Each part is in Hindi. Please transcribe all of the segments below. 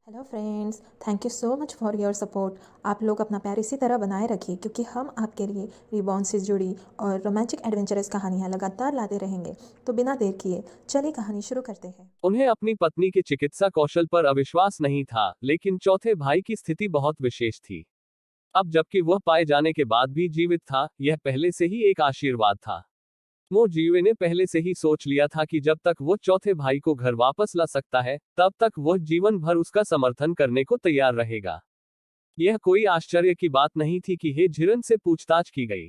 Hello friends, thank you so much for your support. आप लोग अपना प्यार इसी तरह बनाए रखिए क्योंकि हम आपके लिए रिबॉर्न से जुड़ी और रोमांटिक एडवेंचरस कहानियाँ लगातार लाते रहेंगे। तो बिना देर किए चलिए कहानी शुरू करते हैं। उन्हें अपनी पत्नी के चिकित्सा कौशल पर अविश्वास नहीं था, लेकिन चौथे भाई की स्थिति बहुत विशेष थी। अब जबकि वह पाए जाने के बाद भी जीवित था, यह पहले से ही एक आशीर्वाद था। मोजीवे ने पहले से ही सोच लिया था कि जब तक वो चौथे भाई को घर वापस ला सकता है, तब तक वह जीवन भर उसका समर्थन करने को तैयार रहेगा। यह कोई आश्चर्य की बात नहीं थी कि हे झिरन से पूछताछ की गई।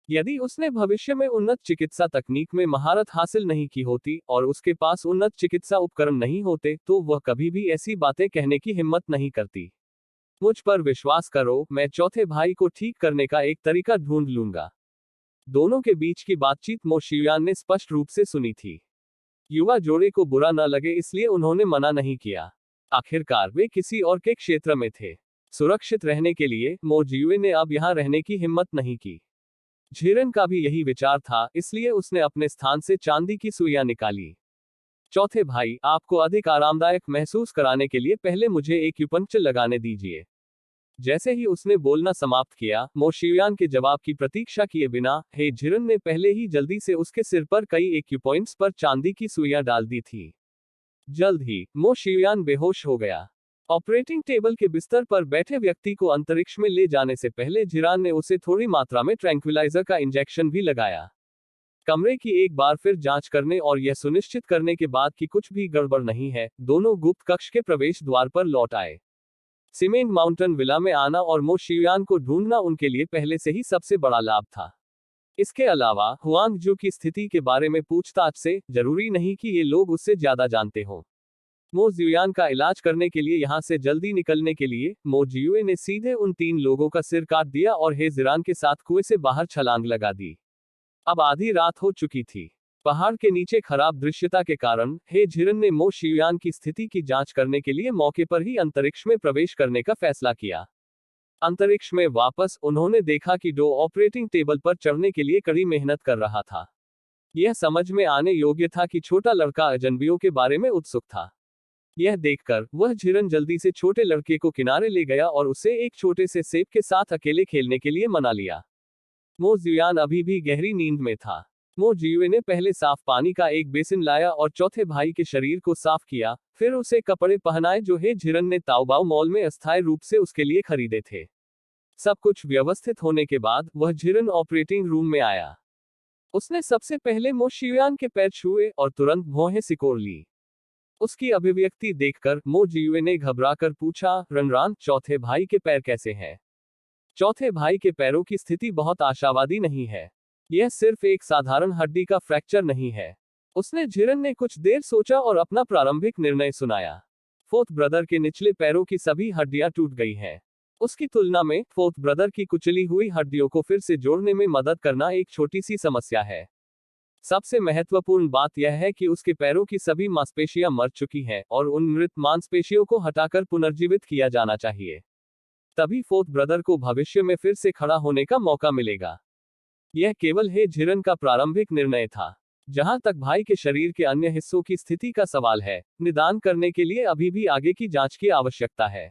यदि उसने भविष्य में उन्नत चिकित्सा तकनीक में महारत हासिल नहीं की होती और उसके पास उन्नत चिकित्सा उपकरण नहीं होते, तो वह कभी भी ऐसी बातें कहने की हिम्मत नहीं करती। मुझ पर विश्वास करो, मैं चौथे भाई को ठीक करने का एक तरीका ढूंढ लूंगा। दोनों के बीच की बातचीत मो शियुआन ने स्पष्ट रूप से सुनी थी। युवा जोड़े को बुरा न लगे इसलिए उन्होंने मना नहीं किया। आखिरकार वे किसी और के क्षेत्र में थे। सुरक्षित रहने के लिए मो जियुए ने अब यहाँ रहने की हिम्मत नहीं की। झिरन का भी यही विचार था, इसलिए उसने अपने स्थान से चांदी की सुइयां निकाली। चौथे भाई, आपको अधिक आरामदायक महसूस कराने के लिए पहले मुझे एक एक्यूपंक्चर लगाने दीजिए। जैसे ही उसने बोलना समाप्त किया, मो शियुआन के जवाब की प्रतीक्षा किए बिना हे झिरन ने पहले ही जल्दी से उसके सिर पर कई एक्यूपॉइंट्स पर चांदी की सुइयां डाल दी थी। जल्द ही मो शियुआन बेहोश हो गया। ऑपरेटिंग टेबल के बिस्तर पर बैठे व्यक्ति को अंतरिक्ष में ले जाने से पहले झिरान ने उसे थोड़ी मात्रा में ट्रैंक्विलाइजर का इंजेक्शन भी लगाया। कमरे की एक बार फिर जांच करने और यह सुनिश्चित करने के बाद कि कुछ भी गड़बड़ नहीं है, दोनों गुप्त कक्ष के प्रवेश द्वार पर लौट आए। सीमेंट माउंटेन विला में आना और मो शियुआन को ढूंढना उनके लिए पहले से ही सबसे बड़ा लाभ था। इसके अलावा हुआंग जू की स्थिति के बारे में पूछताछ से जरूरी नहीं कि ये लोग उससे ज्यादा जानते हों। मो जियुआन का इलाज करने के लिए यहाँ से जल्दी निकलने के लिए मो जियुए ने सीधे उन 3 लोगों का सिर काट दिया और हे जिरान के साथ कुएं से बाहर छलांग लगा दी। अब आधी रात हो चुकी थी। पहाड़ के नीचे खराब दृश्यता के कारण हे झिरन ने मो शियुआन की स्थिति की जांच करने के लिए मौके पर ही अंतरिक्ष में प्रवेश करने का फैसला किया। अंतरिक्ष में वापस उन्होंने देखा कि डो ऑपरेटिंग टेबल पर चढ़ने के लिए कड़ी मेहनत कर रहा था। यह समझ में आने योग्य था कि छोटा लड़का अजनबियों के बारे में उत्सुक था। यह देखकर वह झिरन जल्दी से छोटे लड़के को किनारे ले गया और उसे एक छोटे से सेब के साथ अकेले खेलने के लिए मना लिया। मो जियुआन अभी भी गहरी नींद में था। मो जियुए ने पहले साफ पानी का एक बेसिन लाया और चौथे भाई के शरीर को साफ किया, फिर उसे कपड़े पहनाए जो हे झिरन ने ताओबाओ मॉल में अस्थायी रूप से उसके लिए खरीदे थे। सब कुछ व्यवस्थित होने के बाद वह झिरन ऑपरेटिंग रूम में आया। उसने सबसे पहले मो शियुआन के पैर छुए और तुरंत भौहें सिकोड़ ली। उसकी अभिव्यक्ति देखकर मो जियुए ने घबराकर पूछा, रनरान, चौथे भाई के पैर कैसे हैं? चौथे भाई के पैरों की स्थिति बहुत आशावादी नहीं है। यह सिर्फ एक साधारण हड्डी का फ्रैक्चर नहीं है। उसने झिरन ने कुछ देर सोचा और अपना प्रारंभिक निर्णय सुनाया। फोर्थ ब्रदर के निचले पैरों की सभी हड्डियां टूट गई हैं। उसकी तुलना में फोर्थ ब्रदर की कुचली हुई हड्डियों को फिर से जोड़ने में मदद करना एक छोटी सी समस्या है। सबसे महत्वपूर्ण बात यह है कि उसके पैरों की सभी मांसपेशियां मर चुकी हैं और उन मृत मांसपेशियों को हटाकर पुनर्जीवित किया जाना चाहिए। तभी फोर्थ ब्रदर को भविष्य में फिर से खड़ा होने का मौका मिलेगा। यह केवल हे झिरन का प्रारंभिक निर्णय था। जहां तक भाई के शरीर के अन्य हिस्सों की स्थिति का सवाल है, निदान करने के लिए अभी भी आगे की जांच की आवश्यकता है।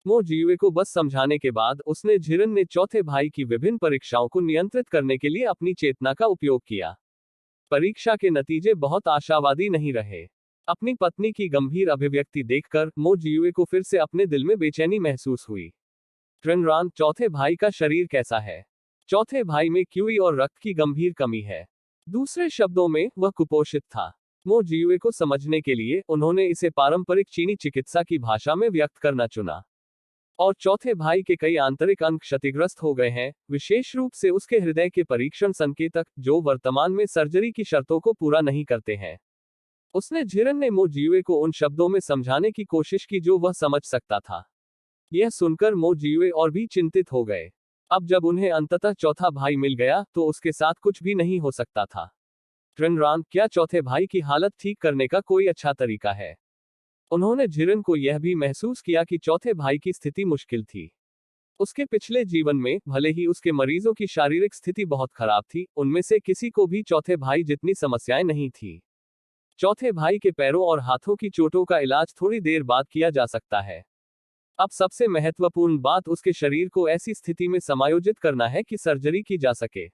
मो जियुए को बस समझाने के बाद उसने झिरन ने चौथे भाई की विभिन्न परीक्षाओं को नियंत्रित करने के लिए अपनी चेतना का उपयोग किया। परीक्षा के नतीजे बहुत आशावादी नहीं रहे। अपनी पत्नी की गंभीर अभिव्यक्ति देखकर मो जियुए को फिर से अपने दिल में बेचैनी महसूस हुई। ट्रिनरान, चौथे भाई का शरीर कैसा है? चौथे भाई में क्यूई और रक्त की गंभीर कमी है। दूसरे शब्दों में, वह कुपोषित था। मो जियुए को समझने के लिए उन्होंने इसे पारंपरिक चीनी चिकित्सा की भाषा में व्यक्त करना चुना। और चौथे भाई के कई आंतरिक अंग क्षतिग्रस्त हो गए हैं, विशेष रूप से उसके हृदय के परीक्षण संकेतक, जो वर्तमान में सर्जरी की शर्तों को पूरा नहीं करते हैं। उसने झिरन ने मो जियुए को उन शब्दों में समझाने की कोशिश की जो वह समझ सकता था। यह सुनकर मो जियुए और भी चिंतित हो गए। अब जब उन्हें अंततः चौथा भाई मिल गया तो उसके साथ कुछ भी नहीं हो सकता था। ट्रिनरान, क्या चौथे भाई की हालत ठीक करने का कोई अच्छा तरीका है? उन्होंने झिरन को यह भी महसूस किया कि चौथे भाई की स्थिति मुश्किल थी। उसके पिछले जीवन में, भले ही उसके मरीजों की शारीरिक स्थिति बहुत खराब थी, उनमें से किसी को भी चौथे भाई जितनी समस्याएं नहीं थी। चौथे भाई के पैरों और हाथों की चोटों का इलाज थोड़ी देर बाद किया जा सकता है। अब सबसे महत्वपूर्ण बात उसके शरीर को ऐसी स्थिति में समायोजित करना है कि सर्जरी की जा सके।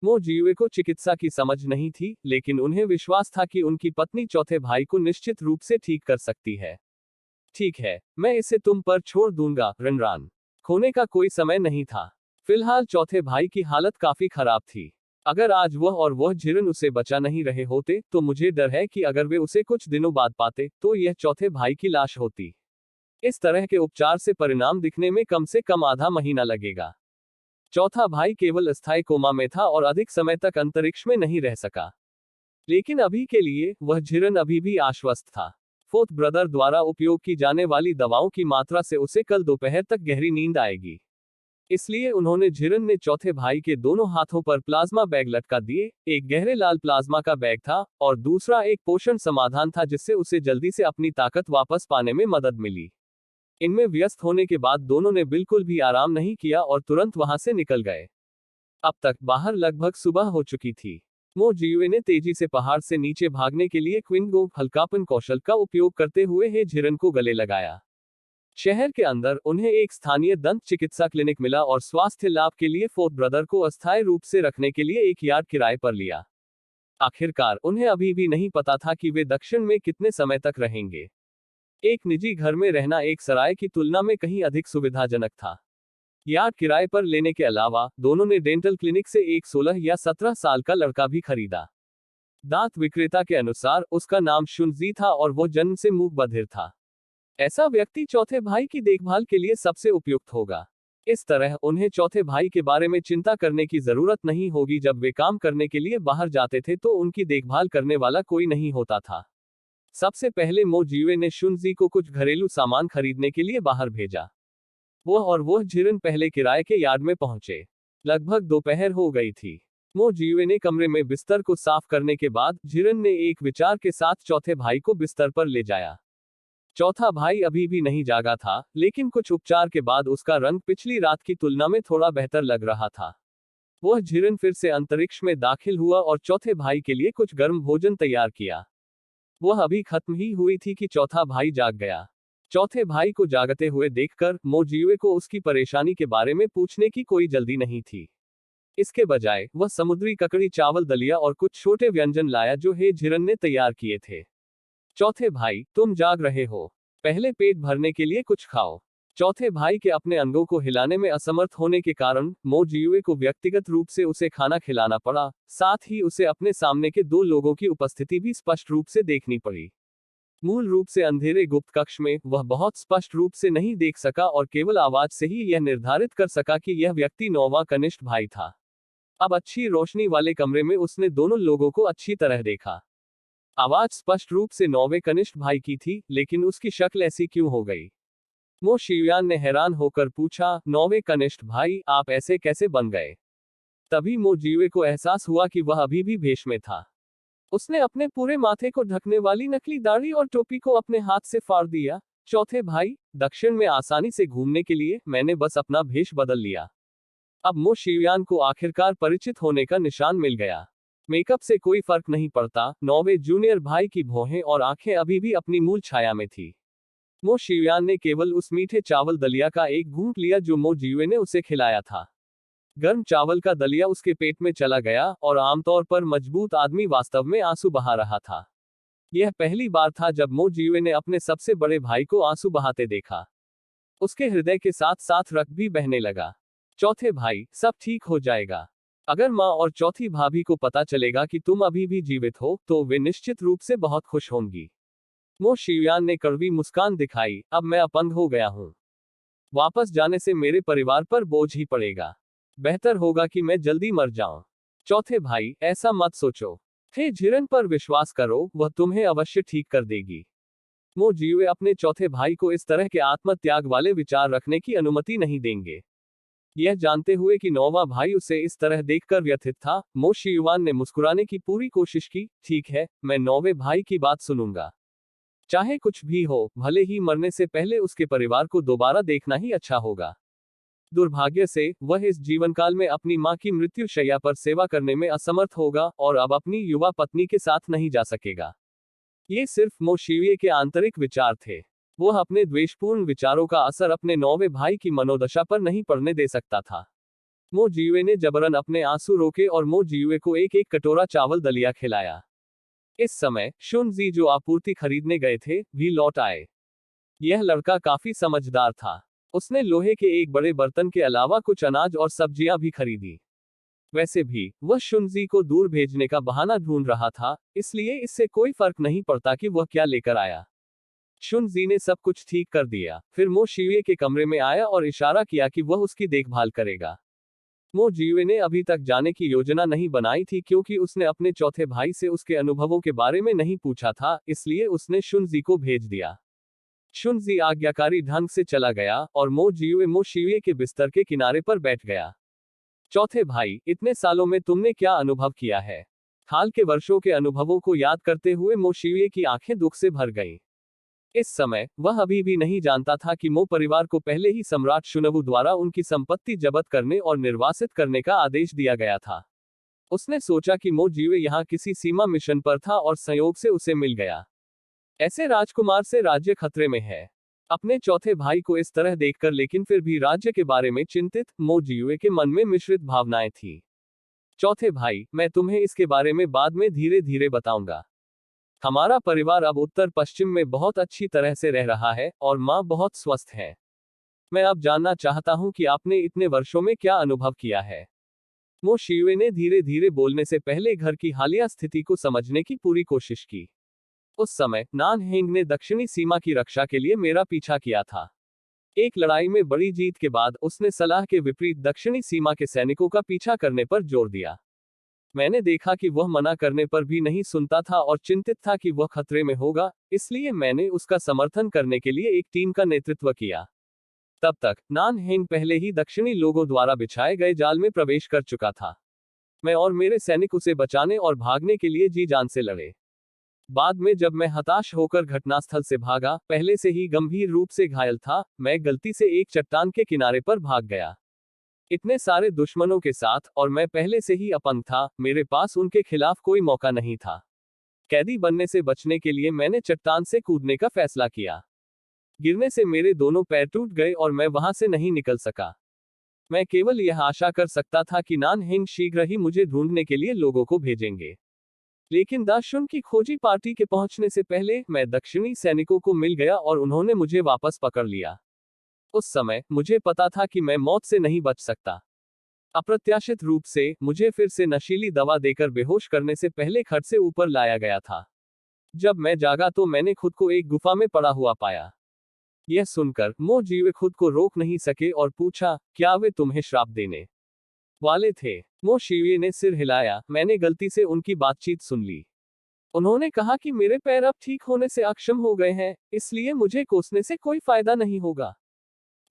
मो जियुए को चिकित्सा की समझ नहीं थी, लेकिन उन्हें विश्वास था कि उनकी पत्नी चौथे भाई को निश्चित रूप से ठीक कर सकती है। ठीक है, मैं इसे तुम पर छोड़ दूंगा, रनरान। खोने का कोई समय नहीं था। फिलहाल चौथे भाई की हालत काफी खराब थी। अगर आज वह झिरन उसे बचा नहीं रहे होते, तो मुझे डर है कि अगर वे उसे कुछ दिनों बाद पाते, तो यह चौथे भाई की लाश होती। इस तरह के उपचार से परिणाम दिखने में कम से कम आधा महीना लगेगा। चौथा भाई केवल अस्थायी कोमा में था और अधिक समय तक अंतरिक्ष में नहीं रह सका। लेकिन अभी के लिए वह झिरन अभी भी आश्वस्त था। फोर्थ ब्रदर द्वारा उपयोग की जाने वाली दवाओं की मात्रा से उसे कल दोपहर तक गहरी नींद आएगी। इसलिए उन्होंने झिरन ने चौथे भाई के दोनों हाथों पर प्लाज्मा बैग लटका दिए। एक गहरे लाल प्लाज्मा का बैग था और दूसरा एक पोषण समाधान था, जिससे उसे जल्दी से अपनी ताकत वापस पाने में मदद मिली। इनमें व्यस्त होने के बाद दोनों ने बिल्कुल भी आराम नहीं किया और तुरंत वहां से निकल गए। अब तक बाहर लगभग सुबह हो चुकी थी। मो जियुए ने तेजी से पहाड़ से नीचे भागने के लिए क्विंगो हल्कापन कौशल का उपयोग करते हुए हे झिरन को गले लगाया। शहर के अंदर उन्हें एक स्थानीय दंत चिकित्सा क्लिनिक मिला और स्वास्थ्य लाभ के लिए फोर्थ ब्रदर को अस्थायी रूप से रखने के लिए एक यार्ड किराए पर लिया। आखिरकार उन्हें अभी भी नहीं पता था कि वे दक्षिण में कितने समय तक रहेंगे। एक निजी घर में रहना एक सराय की तुलना में कहीं अधिक सुविधाजनक था। यार्ड किराए पर लेने के अलावा दोनों ने डेंटल क्लिनिक से एक 16 या 17 साल का लड़का भी खरीदा। दांत विक्रेता के अनुसार उसका नाम शुनजी था और वो जन्म से मूक बधिर था। ऐसा व्यक्ति चौथे भाई की देखभाल के लिए सबसे उपयुक्त होगा। इस तरह उन्हें चौथे भाई के बारे में चिंता करने की जरूरत नहीं होगी। जब वे काम करने के लिए बाहर जाते थे तो उनकी देखभाल करने वाला कोई नहीं होता था। सबसे पहले मो जियुए ने शुनजी को कुछ घरेलू सामान खरीदने के लिए बाहर भेजा। वह झिरन पहले किराए के यार्ड में पहुंचे। लगभग दोपहर हो गई थी। मो जियुए ने कमरे में बिस्तर को साफ करने के बाद झिरन ने एक विचार के साथ चौथे भाई को बिस्तर पर ले जाया। चौथा भाई अभी भी नहीं जागा था, लेकिन कुछ उपचार के बाद उसका रंग पिछली रात की तुलना में थोड़ा बेहतर लग रहा था। वह झिरन फिर से अंतरिक्ष में दाखिल हुआ और चौथे भाई के लिए कुछ गर्म भोजन तैयार किया। वह अभी खत्म ही हुई थी कि चौथा भाई जाग गया। चौथे भाई को जागते हुए देखकर मो जियुए को उसकी परेशानी के बारे में पूछने की कोई जल्दी नहीं थी। इसके बजाय वह समुद्री ककड़ी, चावल, दलिया और कुछ छोटे व्यंजन लाया जो हे झिरन ने तैयार किए थे। चौथे भाई, तुम जाग रहे हो, पहले पेट भरने के लिए कुछ खाओ। चौथे भाई के अपने अंगों को हिलाने में असमर्थ होने के कारण मो जियुए को व्यक्तिगत रूप से उसे खाना खिलाना पड़ा। साथ ही उसे अपने सामने के दो लोगों की उपस्थिति भी स्पष्ट रूप से देखनी पड़ी। मूल रूप से अंधेरे गुप्त कक्ष में वह बहुत स्पष्ट रूप से नहीं देख सका और केवल आवाज से ही यह निर्धारित कर सका कि यह व्यक्ति नौवां कनिष्ठ भाई था। अब अच्छी रोशनी वाले कमरे में उसने दोनों लोगों को अच्छी तरह देखा। आवाज स्पष्ट रूप से नौवें कनिष्ठ भाई की थी, लेकिन उसकी शक्ल ऐसी क्यों हो गई? मो शियुआन ने हैरान होकर पूछा, नौवें कनिष्ठ भाई, आप ऐसे कैसे बन गए? तभी मो जियुए को एहसास हुआ कि वह अभी भी भेष में था। उसने अपने पूरे माथे को ढकने वाली नकली दाढ़ी और टोपी को अपने हाथ से फाड़ दिया। चौथे भाई, दक्षिण में आसानी से घूमने के लिए मैंने बस अपना भेष बदल लिया। अब मो शियुआन को आखिरकार परिचित होने का निशान मिल गया। मेकअप से कोई फर्क नहीं पड़ता, नौवे जूनियर भाई की भौहें और आंखें अभी भी अपनी मूल छाया में थी। मो शियुआन ने केवल उस मीठे चावल दलिया का एक घूंट लिया जो मो जियुए ने उसे खिलाया था। गर्म चावल का दलिया उसके पेट में चला गया और आमतौर पर मजबूत आदमी वास्तव में आंसू बहा रहा था। यह पहली बार था जब मो जियुए ने अपने सबसे बड़े भाई को आंसू बहाते देखा। उसके हृदय के साथ साथ रक्त भी बहने लगा। चौथे भाई, सब ठीक हो जाएगा। अगर माँ और चौथी भाभी को पता चलेगा कि तुम अभी भी जीवित हो, तो वे निश्चित रूप से बहुत खुश होंगी। मो शियुआन ने कड़वी मुस्कान दिखाई, अब मैं अपंग हो गया हूँ। वापस जाने से मेरे परिवार पर बोझ ही पड़ेगा। बेहतर होगा कि मैं जल्दी मर जाऊं। चौथे भाई, ऐसा मत सोचो। हे झिरन पर विश्वास करो, वह तुम्हें अवश्य ठीक कर देगी। मो जियुए अपने चौथे भाई को इस तरह के आत्मत्याग वाले विचार रखने की अनुमति नहीं देंगे। यह जानते हुए कि नौवां भाई उसे इस तरह देखकर व्यथित था, मो शियुआन ने मुस्कुराने की पूरी कोशिश की। ठीक है, मैं नौवे भाई की बात सुनूंगा। चाहे कुछ भी हो, भले ही मरने से पहले उसके परिवार को दोबारा देखना ही अच्छा होगा। दुर्भाग्य से वह इस जीवनकाल में अपनी मां की मृत्यु शैया पर सेवा करने में असमर्थ होगा और अब अपनी युवा पत्नी के साथ नहीं जा सकेगा। ये सिर्फ मो शिवे के आंतरिक विचार थे। वह अपने द्वेषपूर्ण विचारों का असर अपने नौवे भाई की मनोदशा पर नहीं पड़ने दे सकता था। मो जियुए ने जबरन अपने आंसू रोके और मो जियुए को एक एक कटोरा चावल दलिया खिलाया। इस समय शुनजी, जो आपूर्ति खरीदने गए थे, भी लौट आए। यह लड़का काफी समझदार था। उसने लोहे के एक बड़े बर्तन के अलावा कुछ अनाज और सब्जियां भी खरीदी। वैसे भी वह शुनजी को दूर भेजने का बहाना ढूंढ रहा था, इसलिए इससे कोई फर्क नहीं पड़ता कि वह क्या लेकर आया। शुनजी ने सब कुछ ठीक कर दिया, फिर मो शिवे के कमरे में आया और इशारा किया कि वह उसकी देखभाल करेगा। मो जियुए ने अभी तक जाने की योजना नहीं बनाई थी, क्योंकि उसने अपने चौथे भाई से उसके अनुभवों के बारे में नहीं पूछा था, इसलिए उसने शुनजी को भेज दिया। शुनजी आज्ञाकारी ढंग से चला गया और मो जियुए मो शिवे के बिस्तर के किनारे पर बैठ गया। चौथे भाई, इतने सालों में तुमने क्या अनुभव किया है? हाल के वर्षों के अनुभवों को याद करते हुए मो शिवे की आंखें दुख से भर गईं। इस समय वह अभी भी नहीं जानता था कि मो परिवार को पहले ही सम्राट शुनवु द्वारा उनकी संपत्ति जब्त करने और निर्वासित करने का आदेश दिया गया था। उसने सोचा कि मो जियुए यहाँ किसी सीमा मिशन पर था और संयोग से उसे मिल गया। ऐसे राजकुमार से राज्य खतरे में है। अपने चौथे भाई को इस तरह देखकर लेकिन फिर भी राज्य के बारे में चिंतित मो जियुए के मन में मिश्रित भावनाएं थी। चौथे भाई, मैं तुम्हें इसके बारे में बाद में धीरे धीरे बताऊंगा। हमारा परिवार अब उत्तर पश्चिम में बहुत अच्छी तरह से रह रहा है और माँ बहुत स्वस्थ है। मैं अब जानना चाहता हूँ कि आपने इतने वर्षों में क्या अनुभव किया है। मो शिवे ने धीरे धीरे बोलने से पहले घर की हालिया स्थिति को समझने की पूरी कोशिश की। उस समय नान हेंग ने दक्षिणी सीमा की रक्षा के लिए मेरा पीछा किया था। एक लड़ाई में बड़ी जीत के बाद उसने सलाह के विपरीत दक्षिणी सीमा के सैनिकों का पीछा करने पर जोर दिया। मैंने देखा कि वह मना करने पर भी नहीं सुनता था और चिंतित था कि वह खतरे में होगा, इसलिए मैंने उसका समर्थन करने के लिए एक टीम का नेतृत्व किया। तब तक नान हेंग पहले ही दक्षिणी लोगों द्वारा बिछाए गए जाल में प्रवेश कर चुका था। मैं और मेरे सैनिक उसे बचाने और भागने के लिए जी जान से लड़े। बाद में जब मैं हताश होकर घटनास्थल से भागा, पहले से ही गंभीर रूप से घायल था, मैं गलती से एक चट्टान के किनारे पर भाग गया। इतने सारे दुश्मनों के साथ और मैं पहले से ही अपंग था, मेरे पास उनके खिलाफ कोई मौका नहीं था। कैदी बनने से बचने के लिए मैंने चट्टान से कूदने का फैसला किया। गिरने से मेरे दोनों पैर टूट गए और मैं वहां से नहीं निकल सका। मैं केवल यह आशा कर सकता था कि नान हेंग शीघ्र ही मुझे ढूंढने के लिए लोगों को भेजेंगे। लेकिन दाशुन की खोजी पार्टी के पहुंचने से पहले मैं दक्षिणी सैनिकों को मिल गया और उन्होंने मुझे वापस पकड़ लिया। उस समय मुझे पता था कि मैं मौत से नहीं बच सकता। अप्रत्याशित रूप से मुझे फिर से नशीली दवा देकर बेहोश करने से पहले खट से ऊपर लाया गया था। जब मैं जागा तो मैंने खुद को एक गुफा में पड़ा हुआ पाया। यह सुनकर मो जियुए खुद को रोक नहीं सके और पूछा, क्या वे तुम्हें श्राप देने वाले थे? मो शिवे ने सिर हिलाया। मैंने गलती से उनकी बातचीत सुन ली। उन्होंने कहा कि मेरे पैर अब ठीक होने से अक्षम हो गए हैं, इसलिए मुझे कोसने से कोई फायदा नहीं होगा।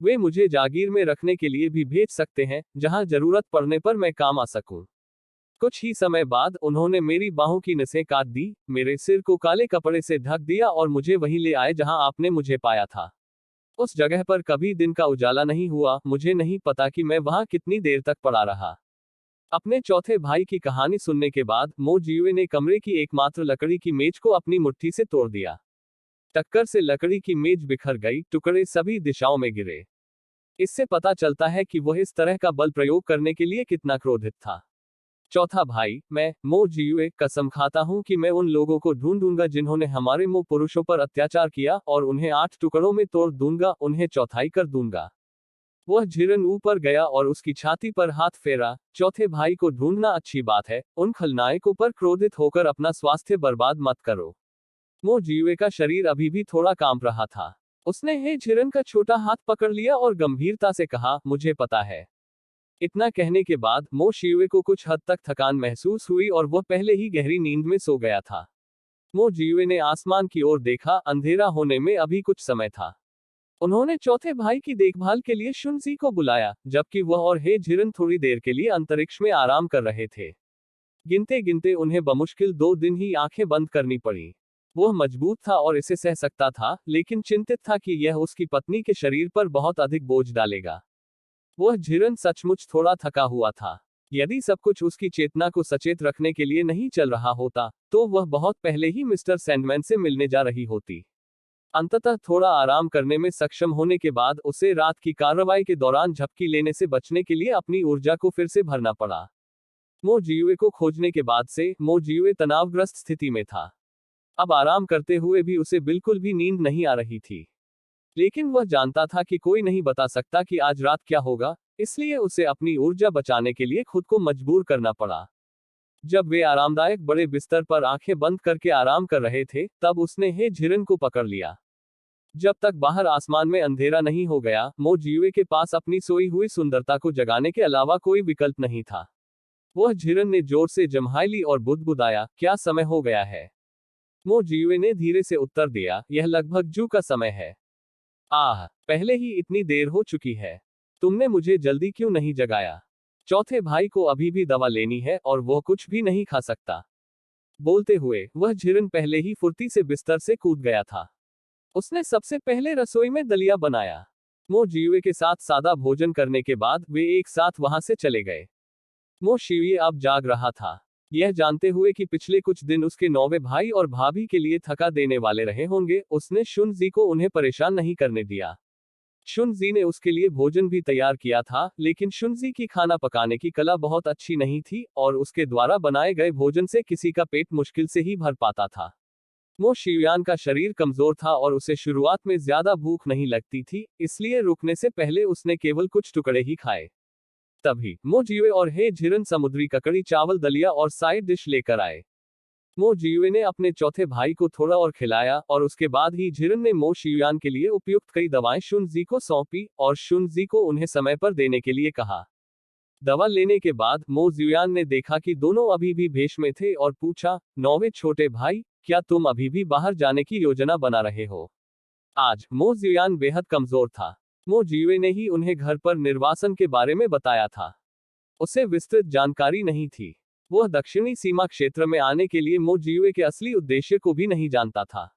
वे मुझे जागीर में रखने के लिए भी भेज सकते हैं, जहां जरूरत पड़ने पर मैं काम आ सकूं। कुछ ही समय बाद उन्होंने मेरी बाहों की नसें काट दी, मेरे सिर को काले कपड़े से ढक दिया और मुझे वहीं ले आए जहां आपने मुझे पाया था। उस जगह पर कभी दिन का उजाला नहीं हुआ। मुझे नहीं पता कि मैं वहां कितनी देर तक पड़ा रहा। अपने चौथे भाई की कहानी सुनने के बाद मो जियुए ने कमरे की एकमात्र लकड़ी की मेज को अपनी मुट्ठी से तोड़ दिया। टक्कर से लकड़ी की मेज बिखर गई, टुकड़े सभी दिशाओं में गिरे। इससे पता चलता है कि वह इस तरह का बल प्रयोग करने के लिए कितना क्रोधित था। चौथा भाई, मैं मो जियुए कसम खाता हूं कि मैं उन लोगों को ढूंढूंगा जिन्होंने हमारे मो पुरुषों पर अत्याचार किया और उन्हें 8 टुकड़ों में तोड़ दूंगा, उन्हें चौथाई कर दूंगा। वह झिरन ऊपर गया और उसकी छाती पर हाथ फेरा। चौथे भाई को ढूंढना अच्छी बात है, उन खलनायकों पर क्रोधित होकर अपना स्वास्थ्य बर्बाद मत करो। मो जियुए का शरीर अभी भी थोड़ा कांप रहा था। उसने हे झिरन का छोटा हाथ पकड़ लिया और गंभीरता से कहा, मुझे पता है। इतना कहने के बाद मो शिवे को कुछ हद तक थकान महसूस हुई और वह पहले ही गहरी नींद में सो गया था। मो जियुए ने आसमान की ओर देखा, अंधेरा होने में अभी कुछ समय था। उन्होंने चौथे भाई की देखभाल के लिए शुनजी को बुलाया, जबकि वह और हे झिरन थोड़ी देर के लिए अंतरिक्ष में आराम कर रहे थे। गिनते गिनते उन्हें बमुश्किल 2 दिन ही आंखें बंद करनी पड़ी। वह मजबूत था और इसे सह सकता था, लेकिन चिंतित था कि यह उसकी पत्नी के शरीर पर बहुत अधिक बोझ डालेगा। वह झिरन सचमुच थोड़ा थका हुआ था। यदि सब कुछ उसकी चेतना को सचेत रखने के लिए नहीं चल रहा होता, तो वह बहुत पहले ही मिस्टर सैंडमैन से मिलने जा रही होती। अंततः थोड़ा आराम करने में सक्षम होने के बाद उसे रात की कार्रवाई के दौरान झपकी लेने से बचने के लिए अपनी ऊर्जा को फिर से भरना पड़ा। मो जियुए को खोजने के बाद से मो जियुए तनावग्रस्त स्थिति में था। अब आराम करते हुए भी उसे बिल्कुल भी नींद नहीं आ रही थी। लेकिन वह जानता था कि कोई नहीं बता सकता कि आज रात क्या होगा, इसलिए उसे अपनी ऊर्जा बचाने के लिए खुद को मजबूर करना पड़ा। जब वे आरामदायक बड़े बिस्तर पर आंखें बंद करके आराम कर रहे थे, तब उसने हे झिरन को पकड़ लिया। जब तक बाहर आसमान में अंधेरा नहीं हो गया, मो जियुए के पास अपनी सोई हुई सुंदरता को जगाने के अलावा कोई विकल्प नहीं था। वह झिरन ने जोर से जम्हाई ली और बुदबुदाया, क्या समय हो गया है? मो जियुए ने धीरे से उत्तर दिया, यह लगभग जू का समय है। आह, पहले ही इतनी देर हो चुकी है। तुमने मुझे जल्दी क्यों नहीं जगाया? चौथे भाई को अभी भी दवा लेनी है और वह कुछ भी नहीं खा सकता। बोलते हुए वह झिरन पहले ही फुर्ती से बिस्तर से कूद गया था। उसने सबसे पहले रसोई में दलिया बनाया। मो जियुए के साथ सादा भोजन करने के बाद वे एक साथ वहां से चले गए। मो शियुए अब जाग रहा था, यह जानते हुए कि पिछले कुछ दिन उसके नौवे भाई और भाभी के लिए थका देने वाले रहे होंगे। उसने शुनजी को उन्हें परेशान नहीं करने दिया। शुनजी ने उसके लिए भोजन भी तैयार किया था, लेकिन शुनजी की खाना पकाने की कला बहुत अच्छी नहीं थी और उसके द्वारा बनाए गए भोजन से किसी का पेट मुश्किल से ही भर पाता था। मो शियुआन का शरीर कमजोर था और उसे शुरुआत में ज्यादा भूख नहीं लगती थी, इसलिए रुकने से पहले उसने केवल कुछ टुकड़े ही खाए। तभी मो जियुए और हे झिरन समुद्री ककड़ी, चावल, दलिया और साइड डिश लेकर आए। मो जियुए ने अपने चौथे भाई को थोड़ा और खिलाया और उसके बाद ही झिरन ने मो शियुआन के लिए उपयुक्त कई दवाएं शुनजी को सौंपी और शुनजी को उन्हें समय पर देने के लिए कहा। दवा लेने के बाद मो जियुआन ने देखा कि दोनों अभी भी भेष में थे और पूछा, नौवे छोटे भाई, क्या तुम अभी भी बाहर जाने की योजना बना रहे हो? आज मो जियुआन बेहद कमजोर था। मो जियुए ने ही उन्हें घर पर निर्वासन के बारे में बताया था। उसे विस्तृत जानकारी नहीं थी। वह दक्षिणी सीमा क्षेत्र में आने के लिए मो जियुए के असली उद्देश्य को भी नहीं जानता था।